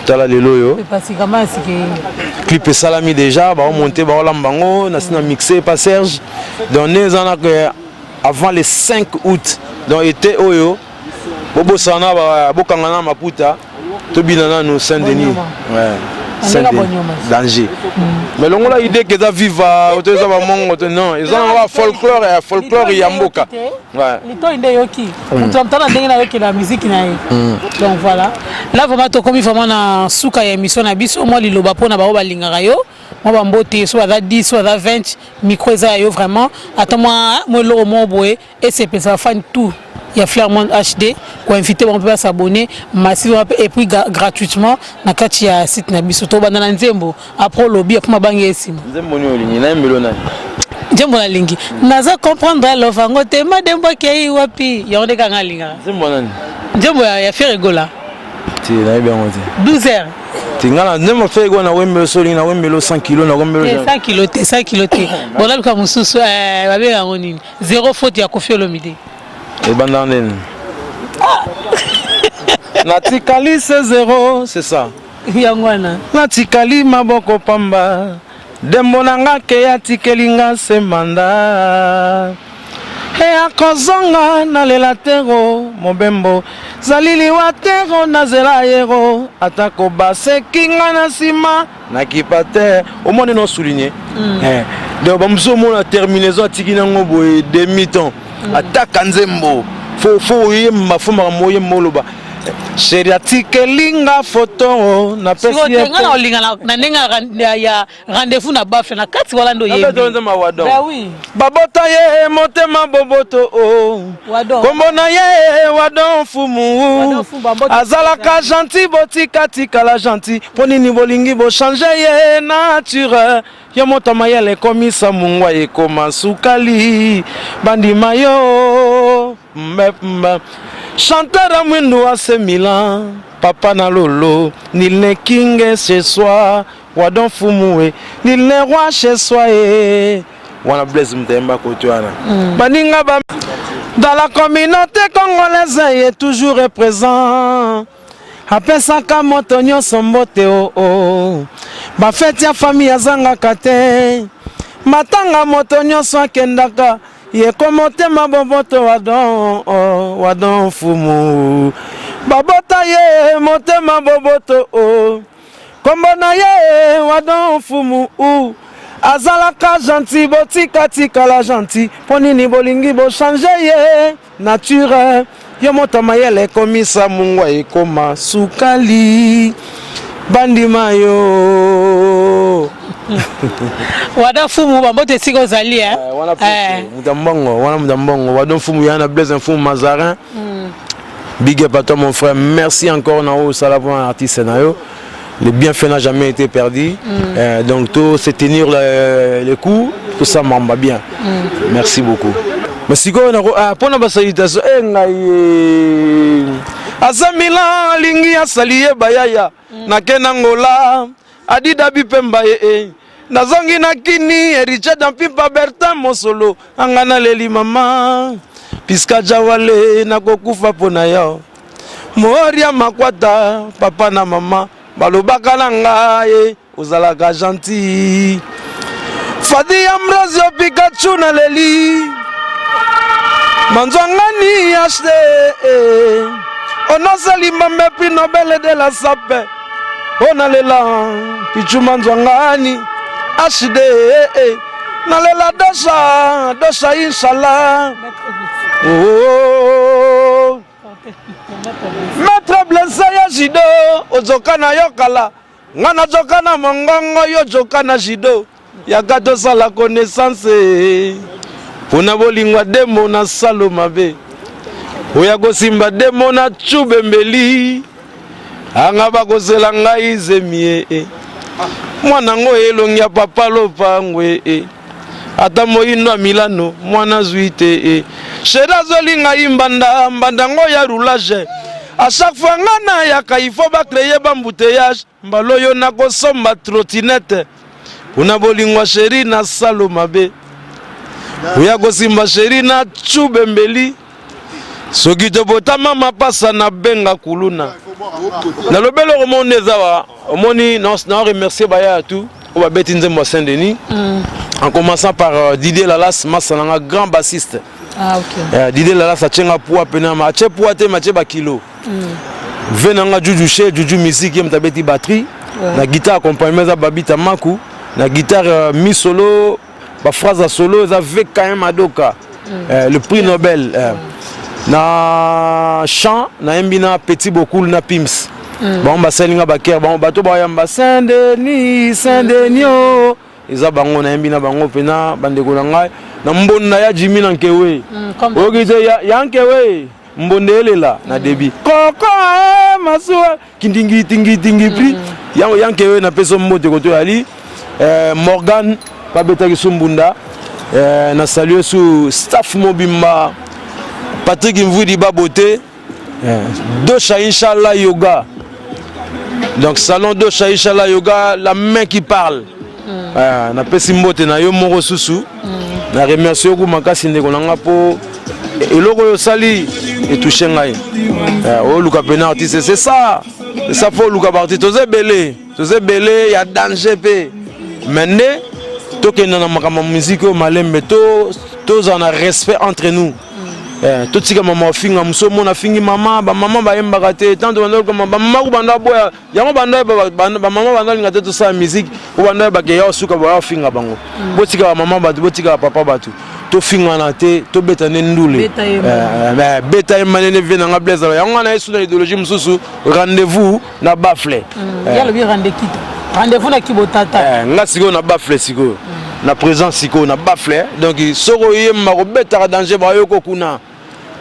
yo parce que comment est-ce que clip salami déjà ba monter ba lambango na sina mixé pas Serge dans les ans avant le 5 août dans été oyo bobo sana ba bokangana maputa tobinana no Saint-Denis Saint-Denis danger mais longola idée que ça viva autoza ba mongo non ils ont un folklore ya mboka lito inde yoki mtantana ndenge na yoki la musique na donc voilà là vraiment to comme vraiment na suka ya émission na biso moi liloba pona ba balingaka yo moi ba mbote soit à 10 soit à 20 micro za yo vraiment attends moi lo mo boé et c'est ça fan tout. Il y a Flairmont HD qui a invité on peut s'abonner massivement et puis gratuitement na kati ya site na biso to bana nzembo après lobby pour mabangi esimo nzembo ni olingi na mbelo nani nzembo na lingi naza comprendre lo vango te madembo ke wapi ya onde kanga linga nzembo nani nzembo ya Ferregola ti na bien ngote 12h tingala nzembo Ferregola na wembelo solingi na wembelo 100 kg na wembelo 100 kg te bona luka mususu babe yango nini zéro faute ya Koffi Olomide et bandanden natikali c'est zéro c'est ça yangwana natikali maboko pamba dembo nanga ke yatikelinga se manda e akozonga na lelatero mobembo zalili watero na zela yero atako basekinga na sima na kipate au moins non souligné donc bamso mona terminaison tikina ngobo demi temps attaque nzembo faut yemba faut moye moloba Chéri atikelinga photo na pesi ye nga na olinga na nenga ya rendez-vous na bafle na kati wala ndo yebi oui babota ye motema boboto kombo na ye wadon fumu azalaka gentil botika tika la gentil ponini bolingi bo changer ye nature yo motama yele komisa mungwa ekoma sukali bandima yo chanteur à mwendo à ce Milan, papa na lolo, nil n'est king chez soi, wadon fumoué, nil n'est roi chez soi. Wana bless mtemba kotuana. Baninga ba dans la communauté congolaise il est toujours présent. Apesa ka motonyo sombote oh. Ba fête ya famille azanga kate. Matanga motonyo so kendaka. Ye komote maboboto wadon fumu babota ye mote maboboto kombona ye wadon fumu azalaka gentil botika tika la gentil ponini bolingi bo changer ye nature yo moto mayele komisa mungwa ekoma sukali bandima yo wada fumu bambote siko zali wana mudambongo wadon fumu yana blaise fumu Mazarin big up à toi mon frère, merci encore Nao Salavon artiste Nayo. Le bienfait n'a jamais été perdu. Donc tout c'est tenir les coups, tout ça m'en bien. Merci beaucoup. Merci pour la salutation Azamila lingi asaliye bayaya nakenangola adida bipemba nazongi nakini Richard Mpimpa Bertin Mosolo angana leli mama piska jawale nakokufa pona yao moria makwata papa na mama balobaka na ngai ozalaka gentil Fadi Ambrosio Pikachu na leli manzwangani HD onosali mame prix Nobel de la sape onalela pichu manzwangani HD nalela dosha inshallah Maître Blessé ya jido ozokana yokala ngana jokana mongongo yo jokana jido yakato sala connaissance pona bolingwa demo na salo mabe oya kosimba demo na chubembeli anga bakosela ngai zemie mwana ngo elongi ya papa lopangwe ata moyindo Milano mwana zuite sheda zolinga imbanda mbanda ngo ya roulage à chaque fois ngana ya kaifo ba créer bambouteillage mbaloyo na kosomba trottinette una bolingwa sheri na salo mabe oya kosimba sheri na chubembeli soki te botama mapasa na benga kuluna na lobelo romone zawa omoni na remercier baya tout on va beti nzembo Saint-Denis en commençant par Didier Lalas Massananga grand bassiste. Didier Lalas a tchenga poa pena ma tche poa te ma tche ba kilo venanga juju musique yem tabeti batterie na guitare accompagnement za babita maku na guitare mi solo ba phrase solo za avec quand même adoka le prix Nobel na chant na embina petit beaucoup na pims bon ba selinga ba ker bon bato ba yamba Saint-Denis eza bango na embina bango pena bandeko na ngai na mbonda ya Jimmy na nkewe okite ya nkewe mbonde elela na debi koko masua kindingi tingi pri ya nkewe na peso mbote koto ali Morgan babeta kisumbunda na saluer sous staff mobimba Patrick Mvudi Baboté Dosha Inshallah Yoga. Donc salon Dosha Inshallah Yoga, la main qui parle. Na pesi mbote na yo moko susu. Na remercie ku makasi ndeko nanga po eloko yo sali et toucher ngai. O luka pena artiste c'est ça. C'est ça faut luka parti toze belé ya danger pe. Mende to ke na makama musique o malembe to en a respect entre nous. Tout ce que maman finga muso mona fingi mama ba mama ba yembaka te tant de bando comme ba mama ku banda boya yango banda ba mama banda linga te to sa musique ku banda ba ke ya suka ba finga bango botika ba mama batu botika papa batu to fingana te to betane ndule beta e manene vena nga blaze ya ngana esu na idéologie mususu rendez-vous na bafle ya le rendez-vous na kibotata nga siko na bafle siko na présence siko na bafle donc soko yemba ko beta danger ba yoko kuna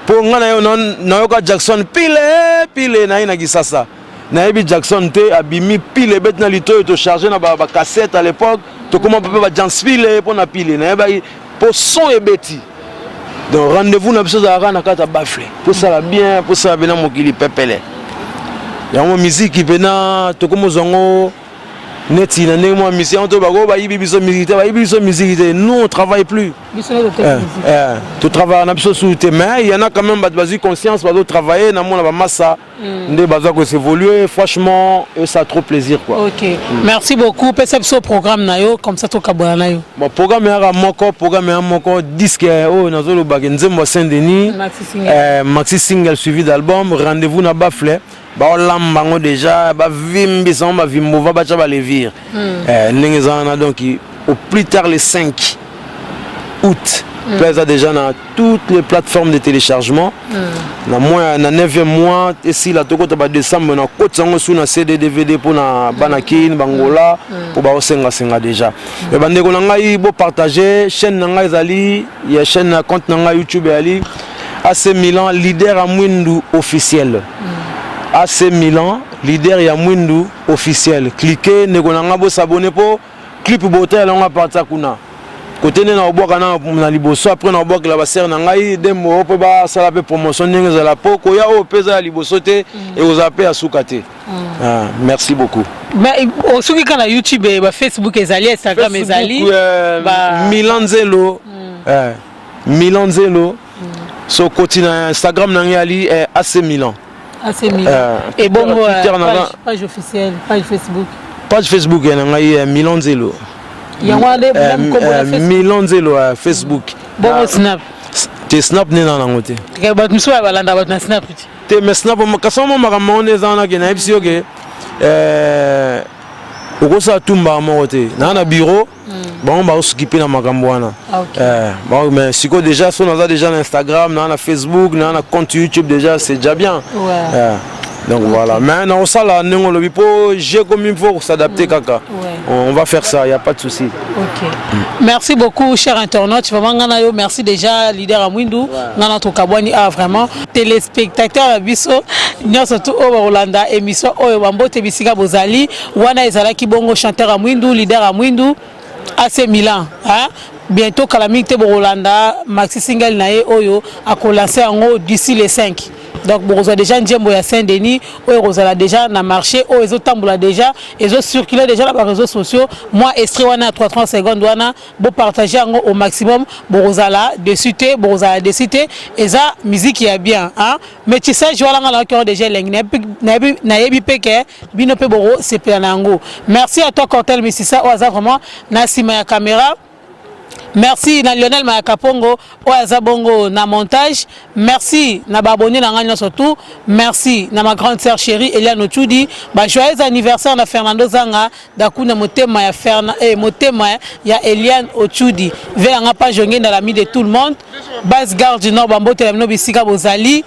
po ngana yo na yoka Jackson pile na ina kisasa na yebi Jackson te abimi pile bet na lito to charger na ba cassette à l'époque to comment peut ba Janspile pour na pile na yeba pour son et bêtis. Donc rendez-vous na biso za na kata bafle. Pour ça bien, pour ça bena mokili pepele. Ya mo musique pena to komo zongo neti na ndenge mo mission to bago ba yibi biso musique nous on travaille plus. Tu travailles na biso sous mais il y en a quand même bazi conscience ba travailler na mo na ba massa ndé baza ko s'évoluer franchement et ça a trop plaisir quoi. OK. Merci beaucoup perception programme na yo comme ça to kabona na yo. Bon programme ya moko disque oh nazolo ba nzembo Saint-Denis maxi single suivi d'album rendez-vous na bafle ba lambango déjà ba vimbi son ba vimova ba cha ba levir ndenge zana donc au plus tard le 5 août plaza déjà dans toutes les plateformes de téléchargement na mois na 9e mois et si la toko ba décembre na kotango sous na CD DVD pour na banakin bangola pour ba osenga déjà et bandeko na ngai bo partager chaîne na ngai zali ya chaîne na compte na ngai YouTube ali AC Milan leader à Mwindu officiel AC Milan leader ya Mwindu officiel cliquez neko na ngabo s'abonner pour clip botel on va partir kuna côté na oboka na liboso après na oboka la baser na ngai demo po ba sala pe promotion ndenge za la poko ya o pesa liboso te et aux appels à soukate. Merci beaucoup. Mais au souki kana YouTube ba Facebook ezali Instagram ezali Milan Zelo Milan Zelo so côté na Instagram na ngali AC Milan. AC Milan. Et bon page officielle, page Facebook. Page Facebook na ngai Milan Zelo. Milan Zelo Facebook. Bon snap. Te snap ne na ngote. Ke ba muso ba landa ba na snap. Te me snap mo kasoma makamone zana ke na ebisi oke. Okosa tumba mo te. Na bureau. Bon ba s'occuper na makambo wana. Bon mais siko déjà so na déjà na Instagram, na Facebook, na compte YouTube déjà c'est déjà bien. Donc voilà, maintenant on sait là, j'ai comme il faut s'adapter kaka. On va faire ça, il n'y a pas de souci. OK. Merci beaucoup chers internautes, vraiment merci déjà leader à Mwindu, ngana to kabwani vraiment téléspectateurs à biso, nous surtout au Rolanda émission au Bambote bisika bozali, wana ezalaki bongo chanteur à Mwindu, leader à Mwindu, AC Milan, hein? Bientôt Calamité Rolanda, maxi single nae oyo a lancer en haut d'ici les 5. Donc bon, déjà Ndjembo ya Saint-Denis, on a déjà na marché, ils ont tamboula déjà, ils ont circulé déjà dans les réseaux sociaux. Moi, Estrewana à 3-30 secondes, wana, bon partager au maximum, bon là, de cité, bon là, de cité, et ça, musique qui est bien, hein. Mais tu sais, je vois là qui ont déjà l'engrais, naebi peke, binope boro, c'est planango. Merci à toi, Cortel Mississa, au hasard vraiment, Nassima ya caméra. Merci na Lionel Makapongo Oaza Bongo na montage. Merci na babonné na nganya surtout. Merci na ma grande sœur chérie Eliane Ochudi. Ba joyeux anniversaire na Fernando Zanga dakuna motema ya motema ya Eliane Ochudi. Vers nga page ngenda la mi de tout le monde. Basse garde du Nord Bambote la no bisika bozali.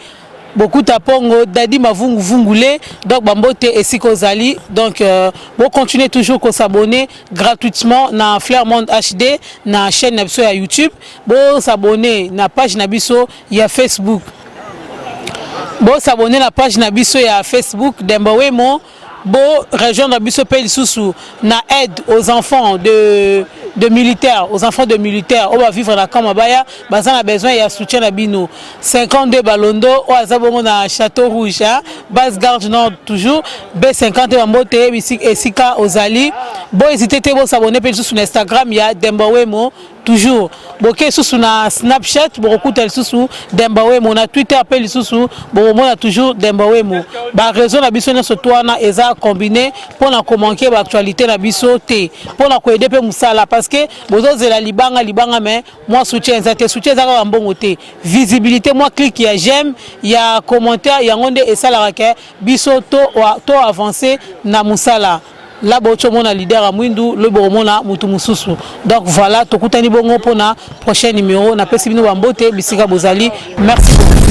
Beaucoup tapongo dadi mavungu vungule donc bambote et sikozali donc bon continuer toujours qu'on s'abonner gratuitement na Flair Monde HD na chaîne nabiso ya YouTube bon s'abonner na page nabiso ya Facebook bon s'abonner na page nabiso ya Facebook Dembawemo bon région nabiso pe lisusu na aide aux enfants de militaires, aux enfants de militaires, on va vivre dans la Kamabaya, on a besoin de soutien à Bino. 52 balondo, on a na Château Rouge, base garde nord toujours, B50 Bambote, Sika Ozali. Bon, n'hésitez pas à s'abonner sur Instagram, il y a Dembawemo, toujours. Boké sous na Snapchat, beaucoup tel sous Dembawemo, na Twitter appelle sous, bon on a toujours Dembawemo. Ba raison la biso na sotwana eza combiné pour na commenter l'actualité na biso té, pour na ko aider pe musala parce que bozo zela libanga mais moi soutien za ka mbongo té. Visibilité moi clique ya j'aime, ya commentaire, ya ngonde et ça la biso to avancer na musala. là bochomona leader à Mwindu le bomona mutu mususu. Donc voilà tokutani bongo pona prochain numéro na pesi bino bambote bisika bozali. Merci beaucoup.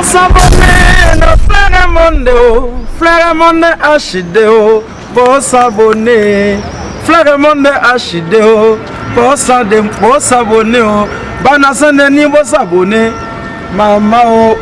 S'abonner no Frère Monde HDO pour s'abonner Frère Monde HDO pour s'abonner Banasane ni pour s'abonner Mama oh